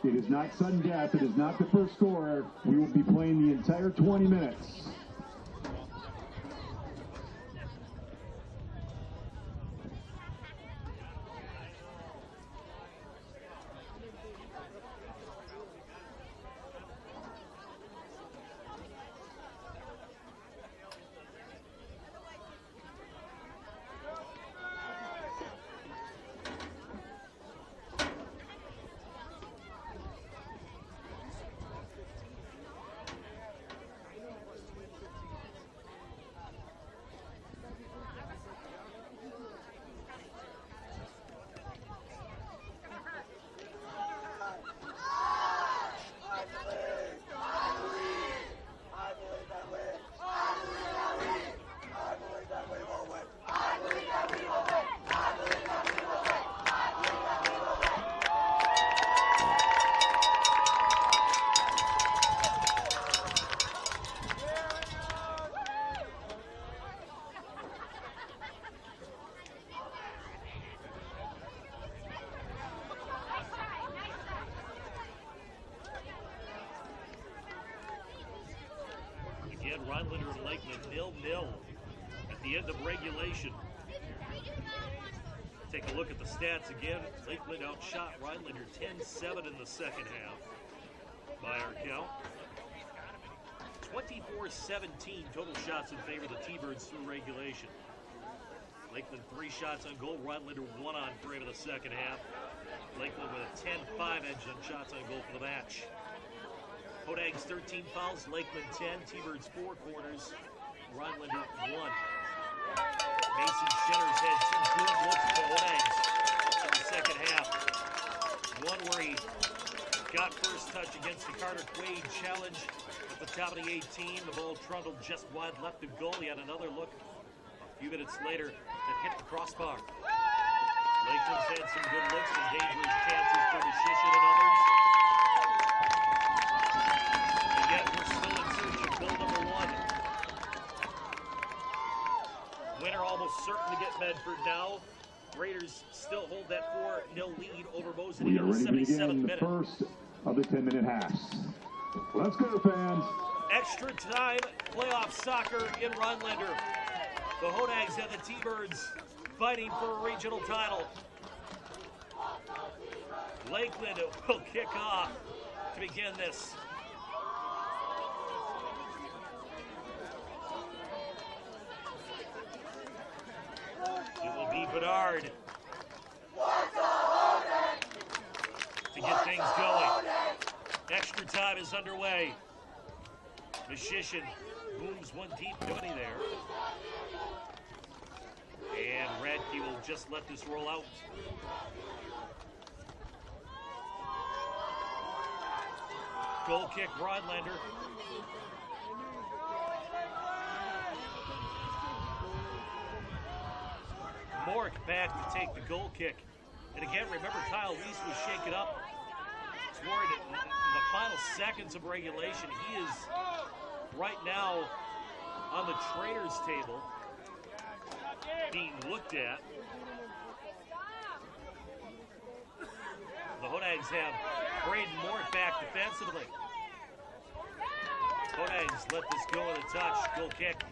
it is not sudden death. It is not the first scorer. We will be playing the entire 20 minutes. Rhinelander and Lakeland 0-0 at the end of regulation. Take a look at the stats again. Lakeland outshot Rhinelander 10-7 in the second half. by our count. 24-17 total shots in favor of the T-Birds through regulation. Lakeland 3 shots on goal. Rhinelander 1 on frame in the second half. Lakeland with a 10-5 edge on shots on goal for the match. Hodags 13 fouls, Lakeland 10, T-Birds 4 corners, Rhinelander 1. Mason Shenner's had some good looks for the Hodags in the second half. One where he got first touch against the Carter Quaid challenge at the top of the 18. The ball trundled just wide left of goal. He had another look a few minutes later that hit the crossbar. Lakeland's had some good looks, some dangerous chances for Mishishin and others. And yet we're still in search of goal number 1. Winner almost certain to get Medford now. Raiders still hold that 4-0 lead over Mosen We in are the ready to 77th begin the minute. first of the 10-minute halves. Let's go, fans. Extra time playoff soccer in Rhinelander. The Hodags and the T-Birds fighting for a regional title. Lakeland will kick off to begin this. It will be Bedard to get things going. Extra time is underway. Mishishin booms one deep, nobody there. And Radke will just let this roll out. Goal kick, Rhinelander. Mork back to take the goal kick. And again, remember Kyle Weiss was shaken up toward in the final seconds of regulation. He is right now on the trainer's table being looked at. The Hodags have Braden Mork back defensively. Hodags let this go with a touch. Goal kick.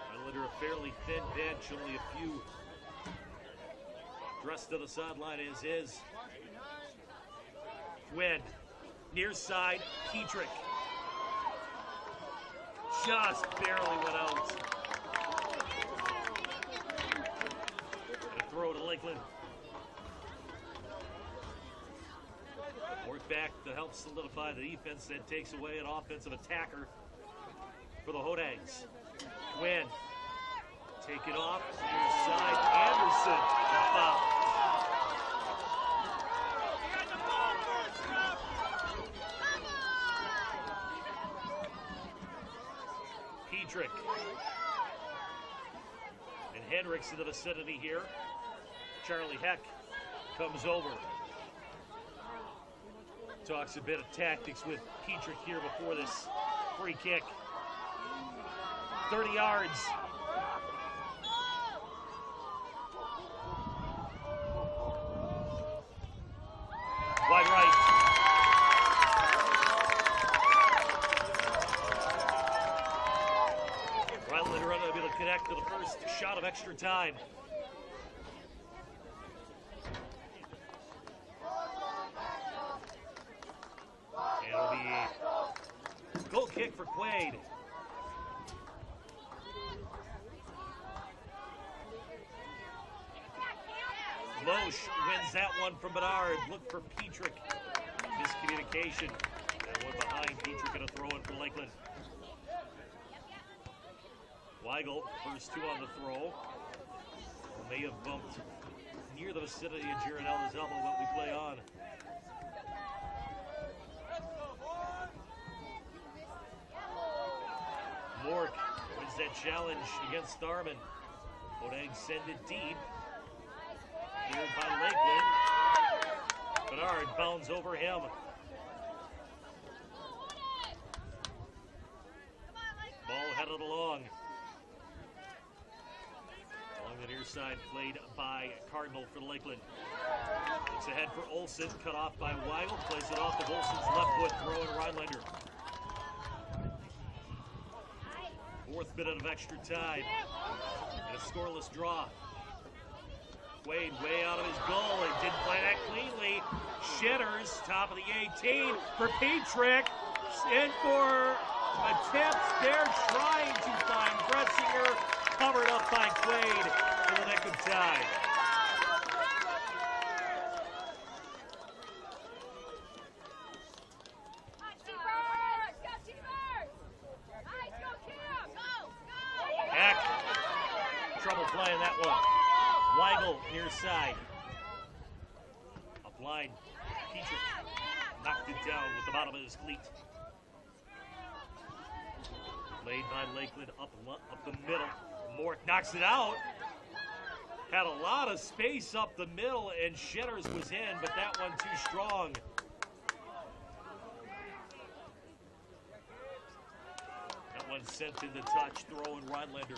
Rhinelander a fairly thin bench, only a few dressed to the sideline as is. Quinn, near side, Petrick. Just barely went out. And a throw to Lakeland. Work back to help solidify the defense, then takes away an offensive attacker for the Hodags. Quinn, take it off, near side, Anderson, foul. Petrick and Hendricks in the vicinity here. Charlie Heck comes over. Talks a bit of tactics with Petrick here before this free kick. 30 yards. Wide right. Rhinelander unable to connect to the first shot of extra time. And it'll be a goal kick for Quaid. Loesch wins that one from Bedard. Look for Petrick. Miscommunication. And one behind Petrick and a throw in for Lakeland. Weigel, first two on the throw. May have bumped near the vicinity of Gironella's elbow when we play on. Mork wins that challenge against Starman. Hodags send it deep. Cleared by Lakeland. Bedard bounds over him. Ball headed along. Along the near side, played by Cardinal for Lakeland. Looks ahead for Olsen, cut off by Weigel. Plays it off of Olsen's left foot, throw in Rhinelander. Fourth minute of extra time. And a scoreless draw. Quaid way out of his goal and didn't play that cleanly. Shitters, top of the 18 for Petrick. In for attempts. They're trying to find Bretzinger. Covered up by Quaid in the nick of time. Heck, trouble playing that one. Weigel near side. Up line. Petrick knocked it down with the bottom of his cleat. Played by Lakeland up the middle. Mork knocks it out. Had a lot of space up the middle, and Shitters was in, but that one too strong. That one sent into touch, throwing Rhinelander.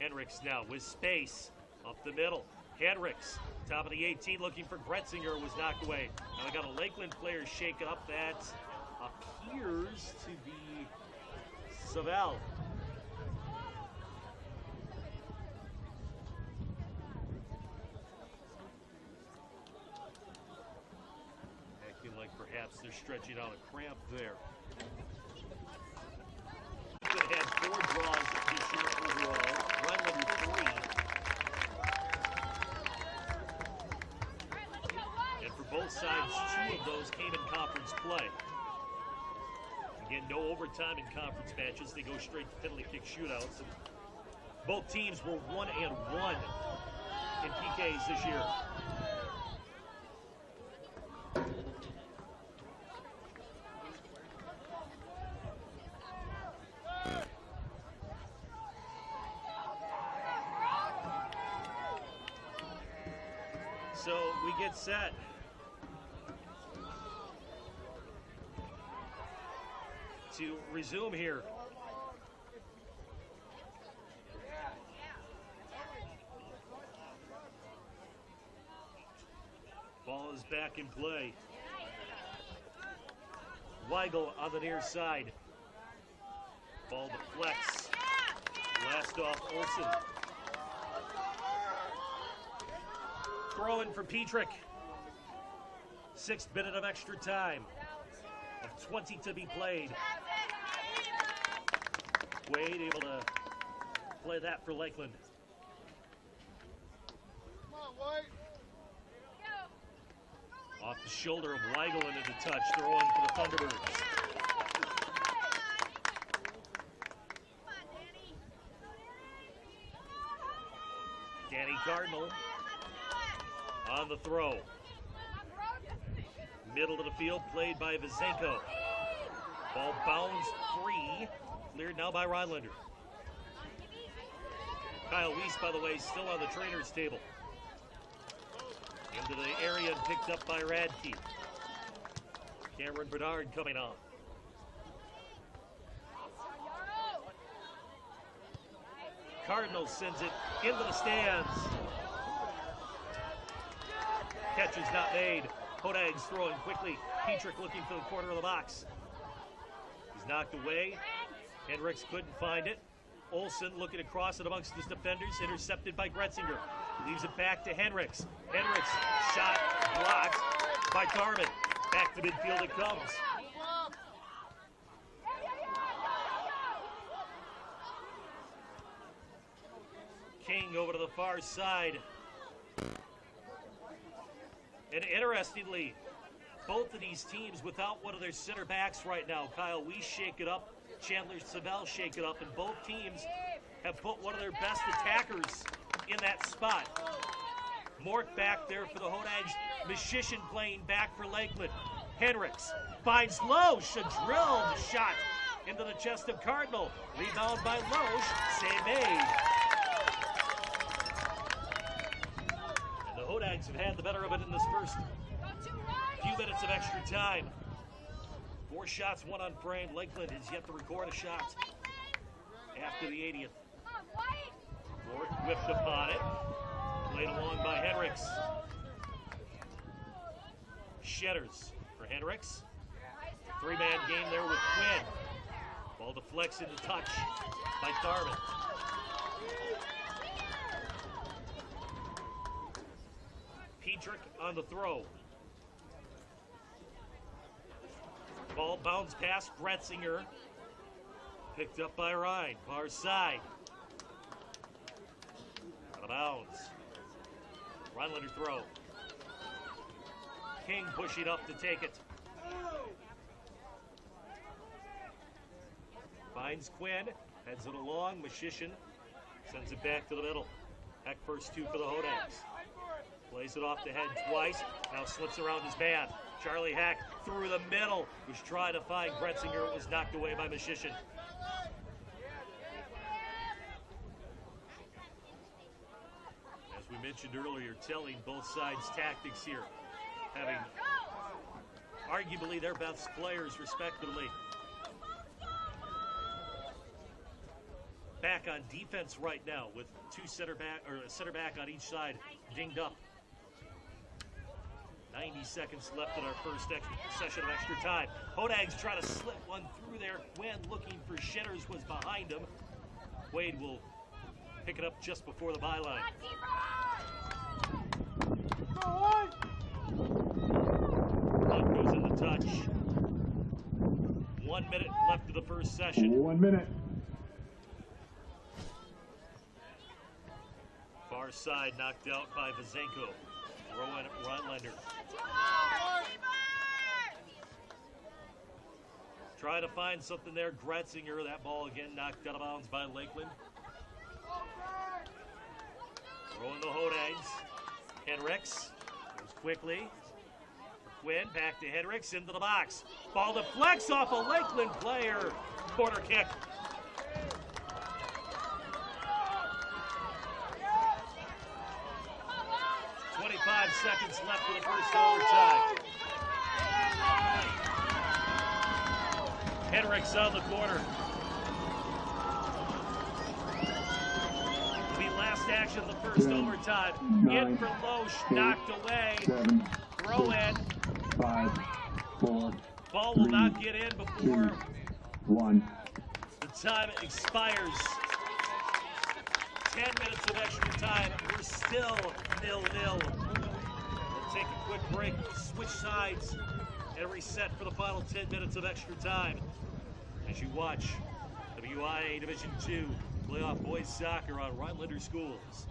Henricks now with space up the middle. Henricks, top of the 18, looking for Gretzinger, was knocked away. Now we got a Lakeland player shaken up. That appears to be Savell. Acting like perhaps they're stretching out a cramp there. Lakeland had 4 draws this year overall. Rhinelander 3. Both sides, 2 of those came in conference play. Again, no overtime in conference matches. They go straight to penalty kick shootouts. And both teams were 1-1 in PKs this year. So we get set. To resume here. Ball is back in play. Weigel on the near side. Ball deflects. Last off Olsen. Throw in for Petrick. 6th minute of extra time. Of 20 to be played. Quaid able to play that for Lakeland. Come on, White. Off the shoulder of Weigel and into touch, throwing for the Thunderbirds. Danny Cardinal on the throw. Middle of the field, played by Vizenko. Ball bounds free. Cleared now by Rhinelander. Kyle Weiss, by the way, still on the trainer's table. Into the area and picked up by Radke. Cameron Bernard coming on. Cardinals sends it into the stands. Catch is not made. Hodags throwing quickly. Petrick looking for the corner of the box. He's knocked away. Henricks couldn't find it. Olsen looking across it amongst his defenders, intercepted by Gretzinger. Leaves it back to Henricks. Henricks, shot blocked by Carmen. Back to midfield it comes. King over to the far side. And interestingly, both of these teams without one of their center backs right now. Kyle Weiss shake it up. Chandler Savell shake it up. And both teams have put one of their best attackers in that spot. Mork back there for the Hodags. Mishishin playing back for Lakeland. Henricks finds Loesch. A drilled shot into the chest of Cardinal. Rebound by Loesch. Save made. Hodags have had the better of it in this first few minutes of extra time. 4 shots, 1 on frame. Lakeland has yet to record a shot after the 80th. Ford whipped upon it. Played along by Henricks. Shitters for Henricks. 3-man game there with Quinn. Ball deflects into touch by Tharman. Pedrick on the throw. Ball bounds past Gretzinger. Picked up by Ryan, far side. Out of bounds. Rhinelander throw. King pushing up to take it. Finds Quinn, heads it along. Mashishin sends it back to the middle. Heck first two for the Hodags. Plays it off the head twice. Now slips around his man. Charlie Hack through the middle. Was trying to find Gretzinger. It was knocked away by Mashishin. As we mentioned earlier, telling both sides tactics here. Having arguably their best players respectively. Back on defense right now with a center back on each side dinged up. 90 seconds left in our first session of extra time. Hodags try to slip one through there. Quinn looking for Shitters was behind him. Wade will pick it up just before the byline. Puck goes in the touch. 1 minute left of the first session. 1 minute. Far side knocked out by Vazenko. Throw in at Rhinelander. Try to find something there. Gretzinger, that ball again knocked out of bounds by Lakeland. Throwing the Hodags. Henricks goes quickly. For Quinn, back to Henricks, into the box. Ball deflects off a Lakeland player. Corner kick. Seconds left for the first overtime. Henricks on the corner. It'll be last action of the first overtime. 9, in for Loesch, knocked away. 7, Throw 6, in. 5, 4. Ball 3, will not get in before 2, 1. the time expires. 10 minutes of extra time. We're still 0-0. Take a quick break, switch sides, and reset for the final 10 minutes of extra time. As you watch WIA Division II playoff boys soccer on Rhinelander Schools.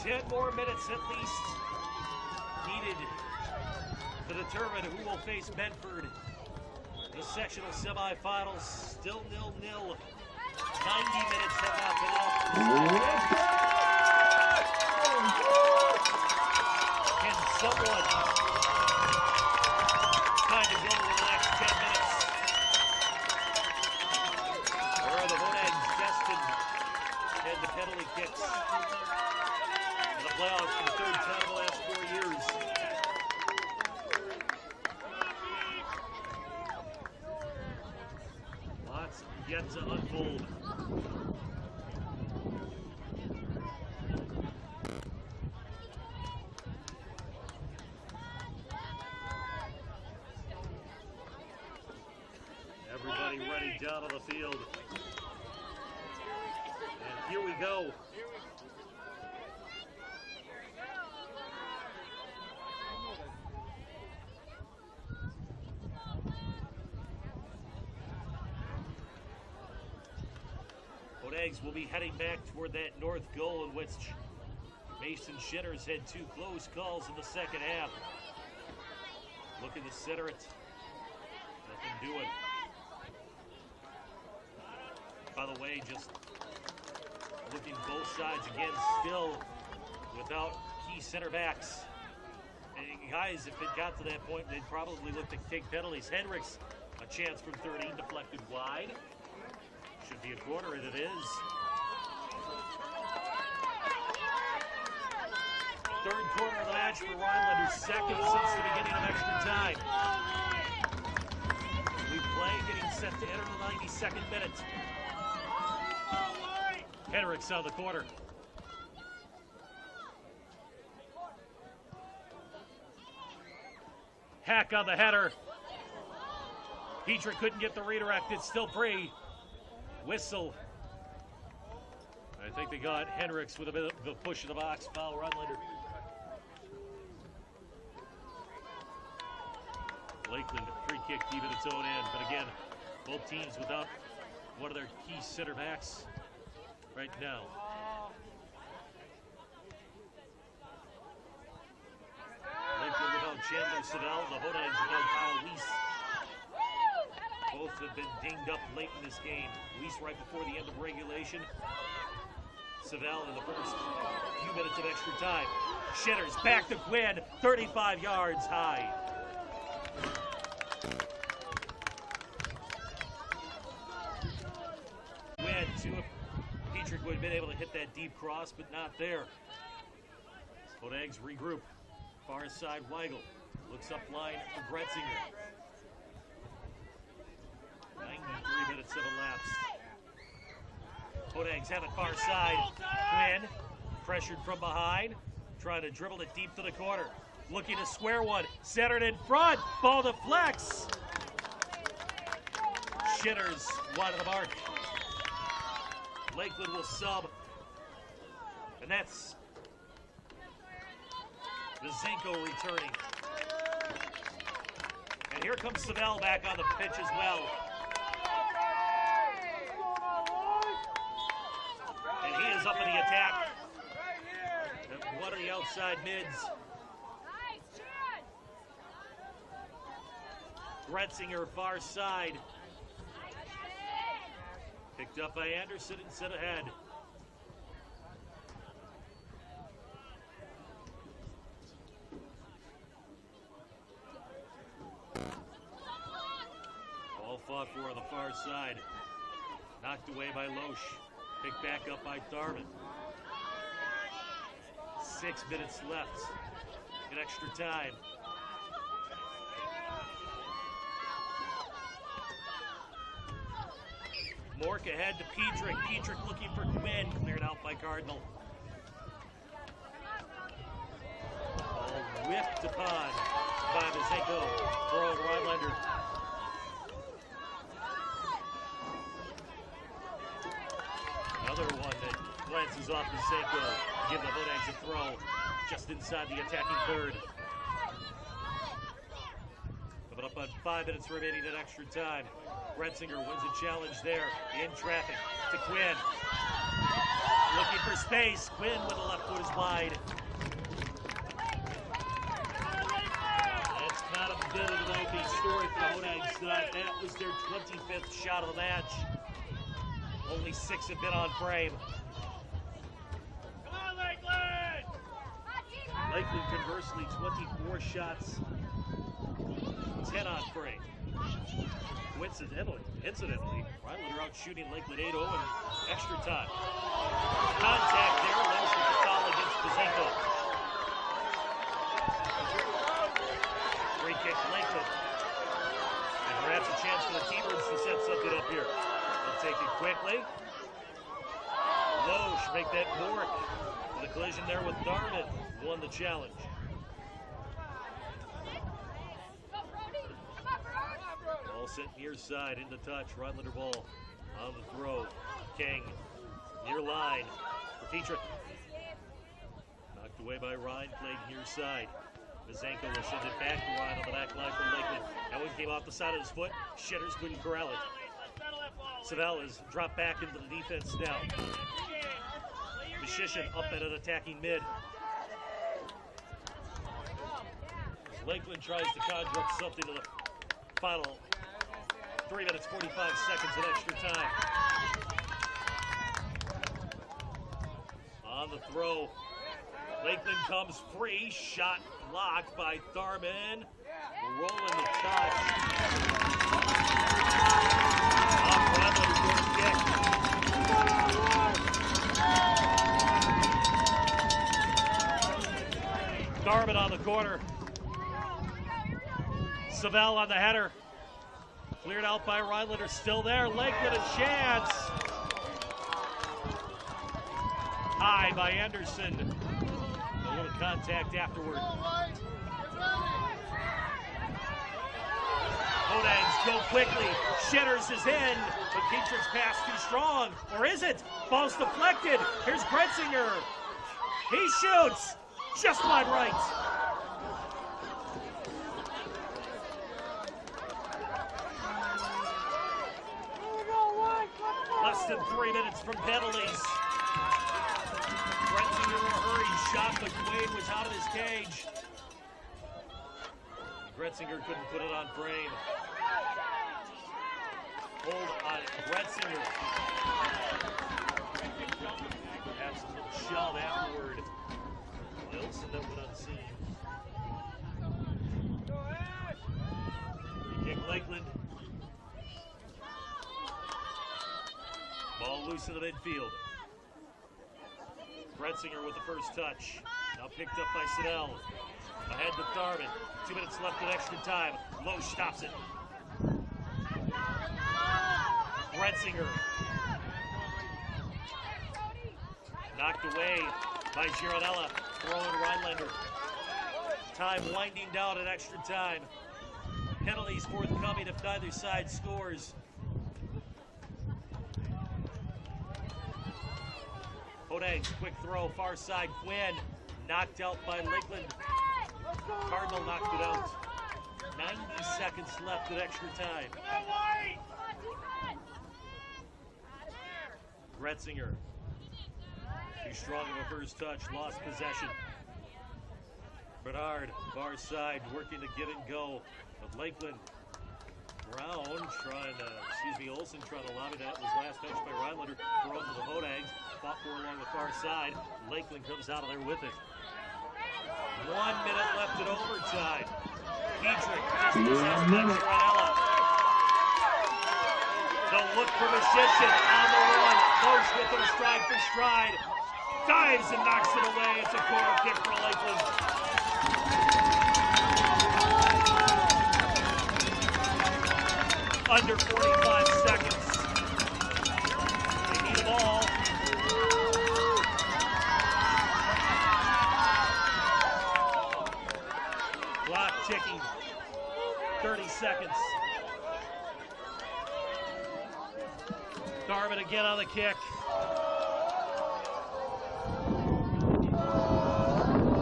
Ten more minutes at least needed to determine who will face Medford in the sectional semifinals. Still 0-0. 90 minutes have not been left. Can someone in the playoffs for the third time in the last 4 years. Lots yet to unfold. Everybody running down on the field. And here we go. Eggs will be heading back toward that north goal in which Mason Shitters had 2 close calls in the second half. Looking to center it. Nothing doing. By the way, just looking both sides again, still without key center backs. And guys, if it got to that point, they'd probably look to take penalties. Hendricks, a chance from 13, deflected wide. Should be a corner, and it is. Third corner of the match for Rhinelander, second since the beginning of extra time. We play getting set to enter the 92nd minute. Hendricks on the corner. Hack on the header. Petrick couldn't get the redirect, it's still free. Whistle. I think they got Hendricks with a bit of a push in the box. Foul, Rhinelander. Lakeland, free kick, deep at its own end. But again, both teams without one of their key center backs right now. Lakeland without Chandler Savell. The Hodags without Kyle Weiss. Both have been dinged up late in this game. Weiss right before the end of regulation. Savell in the first few minutes of extra time. Shitters back to Quinn, 35 yards high. Quinn, too, if Petrick would have been able to hit that deep cross, but not there. Hodags regroup. Far side, Weigel looks up line for Gretzinger. 93 minutes have elapsed. Hodags have it far side. Quinn, pressured from behind, trying to dribble it deep to the corner. Looking to square one, centered in front, ball deflects. Shitters wide of the mark. Lakeland will sub. And that's Vizenko returning. And here comes Savell back on the pitch as well. And he is up in the attack. And one of the outside mids. Gretzinger far side. Picked up by Anderson and set ahead. Ball fought for on the far side. Knocked away by Loesch. Picked back up by Darman. 6 minutes left in extra time. Mork ahead to Petrick. Petrick looking for Quinn. Cleared out by Cardinal. Ball whipped upon by Vizenko. Throw to Rhinelander. Another one that glances off Vizenko. Give the Hodags a throw just inside the attacking third. Coming up on 5 minutes remaining in extra time. Gretzinger wins a challenge there. In traffic to Quinn. Looking for space. Quinn with the left foot is wide. That's kind of a bit of an opening story for the Hodags tonight. That was their 25th shot of the match. Only 6 have been on frame. Come on, Lakeland! Lakeland, conversely, 24 shots, 10 on frame. Incidentally, Rhinelander out shooting Lakeland 8-0 in extra time. Contact there, Lynch with the foul against Pazenko. Free kick, Lakeland. And perhaps a chance for the T-Birds to set something up here. They'll take it quickly. Loesch make that Bork. The collision there with Darman won the challenge. Ball sent near side into touch. Rhinelander ball on the throw. King near line for Dietrich. Knocked away by Ryan, played near side. Mazenko will send it back to Ryan on the back line from Lakeland. That one came off the side of his foot. Shitters couldn't corral it. Savell has dropped back into the defense now. Mishishin up at an attacking mid. Lakeland tries to conjure up something to the final 3 minutes, 45 seconds of extra time. On the throw, Lakeland comes free. Shot blocked by Tharman. Rolling the touch. Off Rhinelander goes kick. Tharman on the corner. Savell on the header. Cleared out by Rhinelander, still there. Lakeland a chance. High by Anderson. A little contact afterward. Hodags go quickly. Shitters is in, but Dietrich's pass too strong. Or is it? Ball's deflected. Here's Gretzinger. He shoots. Just wide right. Less than 3 minutes from penalties. Gretzinger in a hurry. Shot, but Quaid was out of his cage. Gretzinger couldn't put it on frame. Hold on Gretzinger. Perhaps a little shove afterward. Wilson that went unseen. Free kick Lakeland. Ball loose in the midfield. Gretzinger with the first touch. Now picked up by Siddell. Ahead to Tharman. 2 minutes left in extra time. Loesch stops it. Gretzinger. Knocked away by Gironella. Throwing Rhinelander. Time winding down at extra time. Penalties forthcoming if neither side scores. Hodags, quick throw, far side, Quinn. Knocked out by Lakeland. Cardinal knocked it out. 90 seconds left at extra time. Gretzinger. Too strong of a first touch, lost possession. Bernard, far side, working to get and go. But Lakeland, Brown Olsen trying to lobby that. Was last touched by Rhinelander. Thrown to the Hodags. Fought for along the far side. Lakeland comes out of there with it. 1 minute left in overtime. Dietrich just possessed by Gironella. The look for Mishishin on the run. Loesch with him stride for stride. Dives and knocks it away. It's a corner kick for Lakeland. Under 45 seconds. They need a ball. Clock ticking. 30 seconds. Darman again on the kick.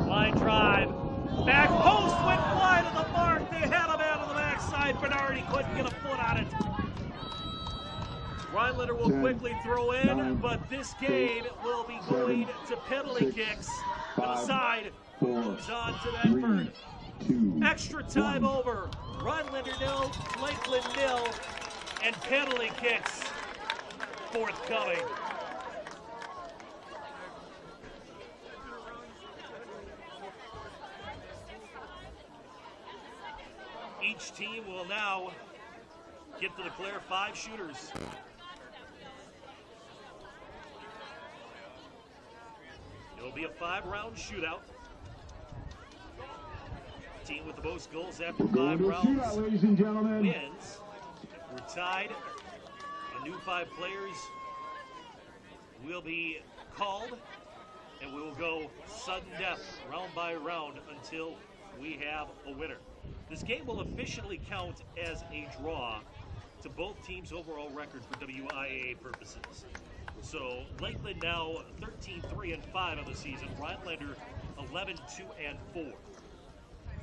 Line drive. Back post went wide of the mark. They had him out of the backside. Bernardi couldn't get a foot on it. Rhinelander will quickly throw in, but this game will be going to penalty kicks. To the side. Moves on to Bedford. Extra time over. Rhinelander 0, Lakeland 0, and penalty kicks forthcoming. Each team will now Get to declare 5 shooters. It'll be a 5-round shootout. Team with the most goals after 5 rounds shootout, ladies and gentlemen, wins. We're tied. The new 5 players will be called, and we will go sudden death round by round until we have a winner. This game will officially count as a draw to both teams' overall record for WIAA purposes. So Lakeland now 13-3-5 on the season. Rhinelander 11-2-4.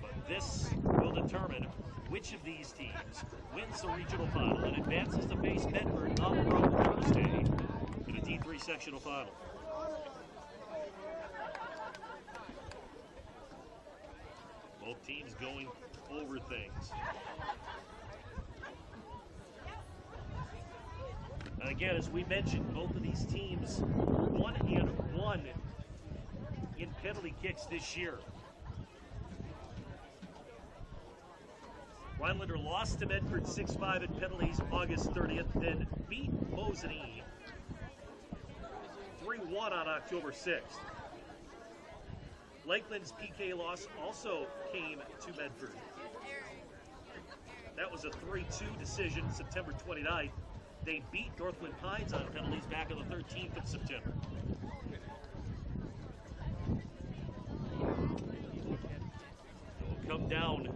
But this will determine which of these teams wins the regional final and advances to face Medford on the road Thursday in a D3 sectional final. Both teams going over things. And again, as we mentioned, both of these teams 1-1 in penalty kicks this year. Rhinelander lost to Medford 6-5 in penalties August 30th, then beat Mosinee 3-1 on October 6th. Lakeland's PK loss also came to Medford. That was a 3-2 decision September 29th. They beat Northland Pines on penalties back on the 13th of September. It will come down to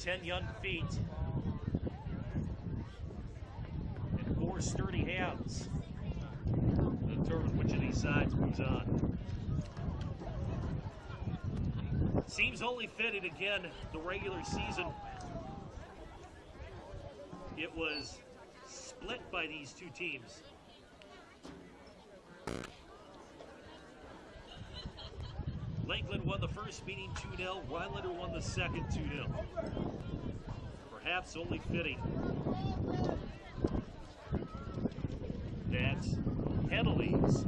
10 young feet and 4 sturdy hands to determine which of these sides moves on. Seems only fitting again, the regular season. It was split by these two teams. Lakeland won the first meeting 2-0. Rhinelander won the second 2-0. Perhaps only fitting that penalties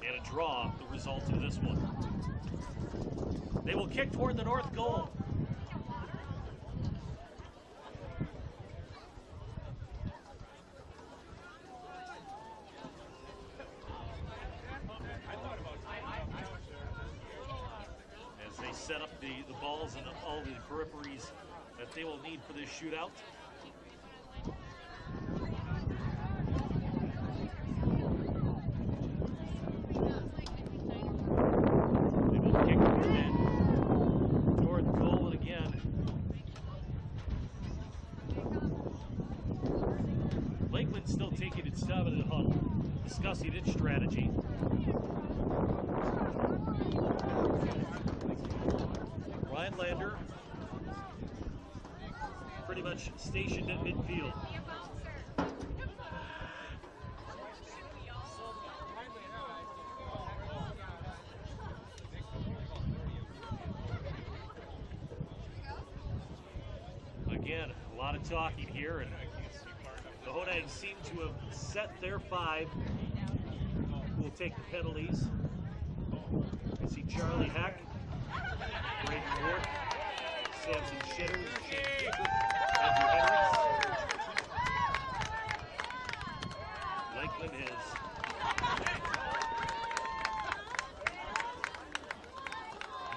and a draw the result of this one. They will kick toward the north goal. As they set up the balls and all the peripheries that they will need for this shootout. Still taking its dominant huddle, discussing its strategy. Rhinelander pretty much stationed at midfield. Again, a lot of talking here, and the Hodags seem to have set their 5 who will take the penalties. You see Charlie Heck, Braden Ward, Samson Shitters, Shane Cooper, Andrew Hendricks. Lakeland has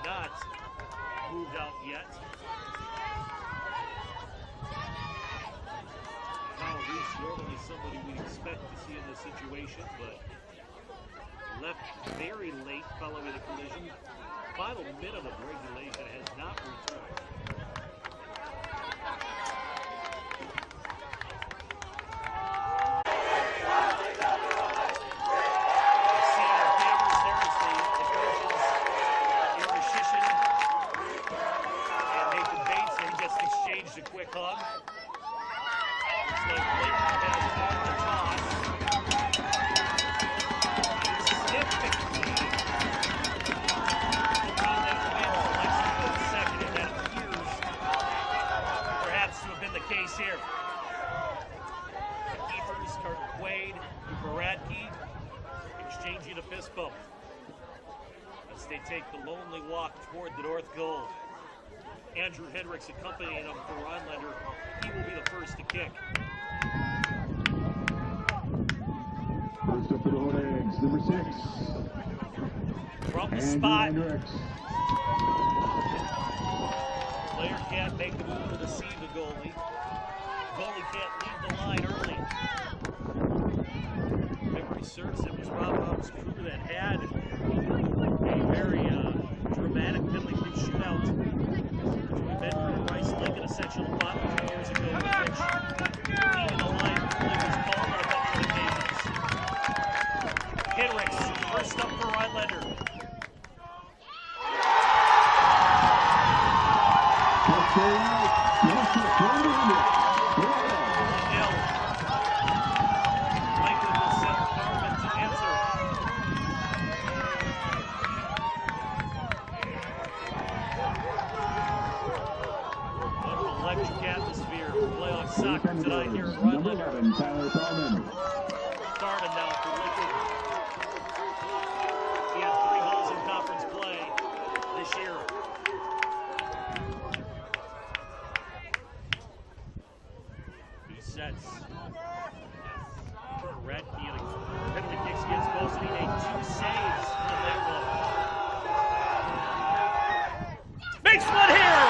not moved out yet. Normally somebody we'd expect to see in this situation, but left very late following the collision. Final minute of regulation has not returned. And Nathan Bates, and he gets exchanged a quick hug. toward the north goal. Andrew Hendricks accompanying him for Rhinelander. He will be the first to kick. First up for the Hodags, number 6. From the Andrew spot. Hendricks. Player can't make the move to deceive the goalie. Goalie can't leave the line early. Memory serves, it was Rob Hobbs' crew that had a very dramatic penalty kick shootout between Bedford and Rice Lake in a sectional pot 2 years ago, in which leaving the line early was called on a couple of occasions. Hendricks, first up for Rhinelander. Electric atmosphere for playoff soccer tonight here at Rhinelander. Tyler Tharman. Tharman now for Liquid. He had 3 goals in conference play this year. He sets. Red dealing penalty kicks against Boise. He made 2 saves in that one. Makes one here!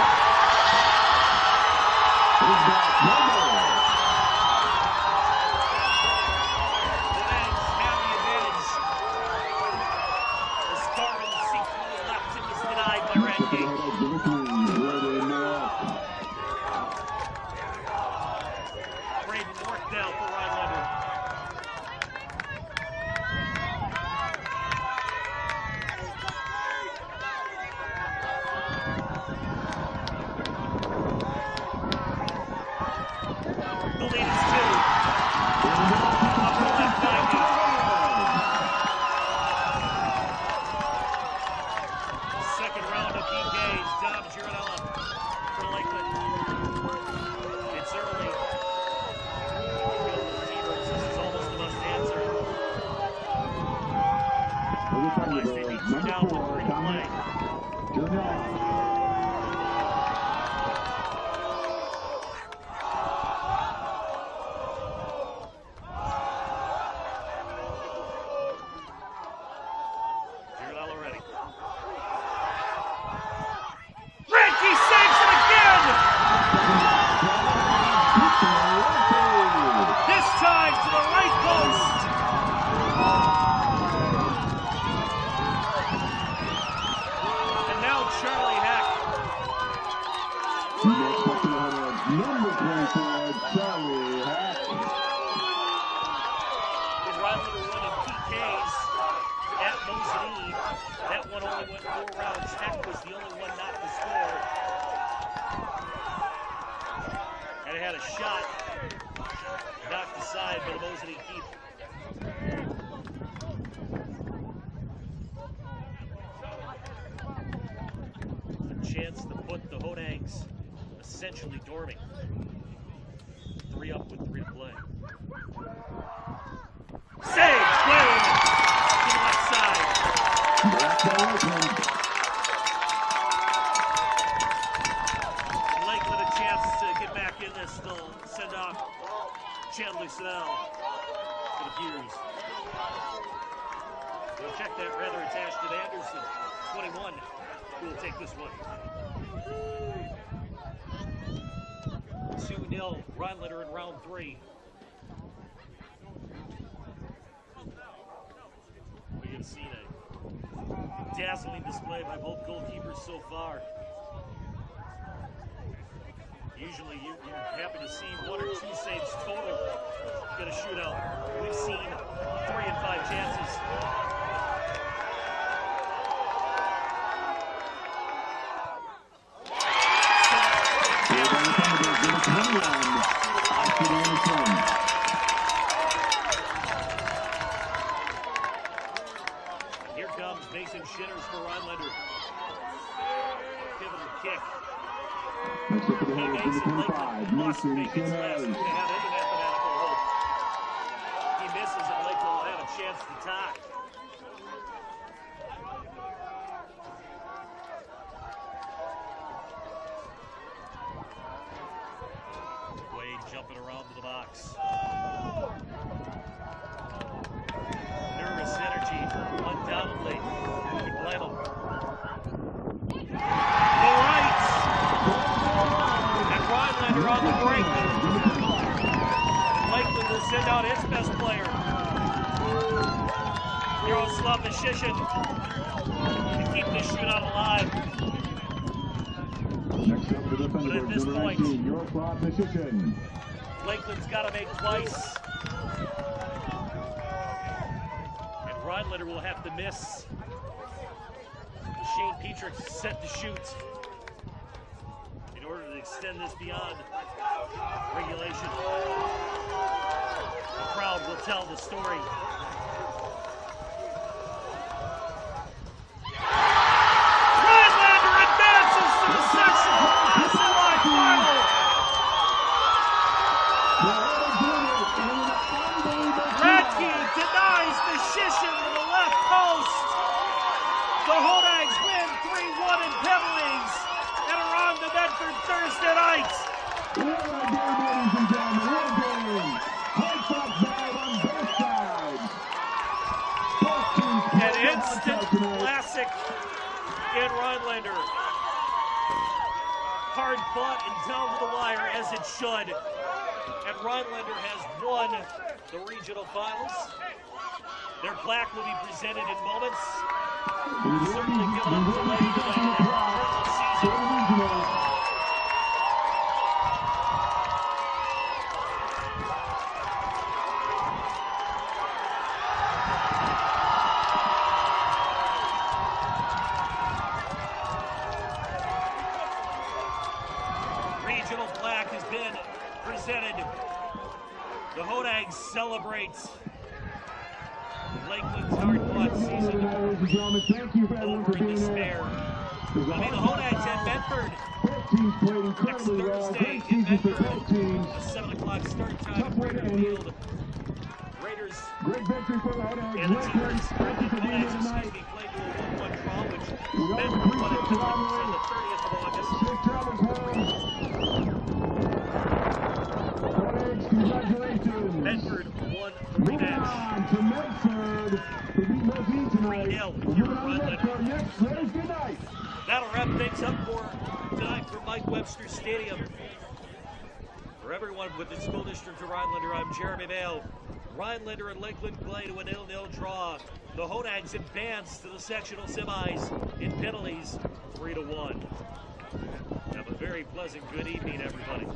Chance to put the Hodags essentially dorming. 3 up with 3 to play. Save! Wade! To the left side. Lakeland a chance to get back in this. They'll send off Chandler Snell to the Gears. We'll check that rather. It's Ashton Anderson, 21. Who will take this one. 2-0, Rhinelander in round 3. We have seen a dazzling display by both goalkeepers so far. Usually you're happy to see 1 or 2 saves total in a shootout. We've seen 3 and 5 chances. Here comes Mason Shitters for Rhinelander. Pivotal kick. Next up for the Hodags, number 25, Mason Shitters. He misses and Lakeland will have a chance to tie. send out its best player, Yaroslav Mishishin, to keep this shootout alive. Next up for the But at Thunderbirds, this number point, 19, Yaroslav Mishishin. Lakeland's got to make twice. And Rhinelander will have to miss. Shane Petrick set to shoot in order to extend this beyond regulation. The crowd will tell the story. Rhinelander advances to the sectional semifinal. Radke denies the Shishin to the left post. The Hodags win 3-1 in penalties and are on to Medford Thursday night. What a game, ladies and gentlemen, what a game. High five bad on both sides. Both teams An instant classic in Rhinelander. Hard fought and down to the wire as it should. And Rhinelander has won the regional finals. Their plaque will be presented in moments. Certainly give them the lady to the season. Regional plaque has been presented. The Hodags celebrate Lakeland's hard-fought season over in despair. I mean, the Hodags at Medford next Thursday in Medford. A 7 o'clock start time at Raider Field. Raiders Great victory for the Hodags. and the Hodags, played to a 1-1 draw, which Medford won at Phillips on the 30th of August. Safe travels home. Hodags, congratulations. Medford won the rematch. On to Medford to beat Mosby tonight. 3-0 We're here moving at on to Rhinelander. Medford next Thursday night. That'll wrap things up for tonight from Mike Webster Stadium. For everyone with the school district of Rhinelander, I'm Jeremy Vale. Rhinelander and Lakeland play to a 0-0 draw. The Hodags advance to the sectional semis in penalties, 3-1. Have a very pleasant good evening, everybody.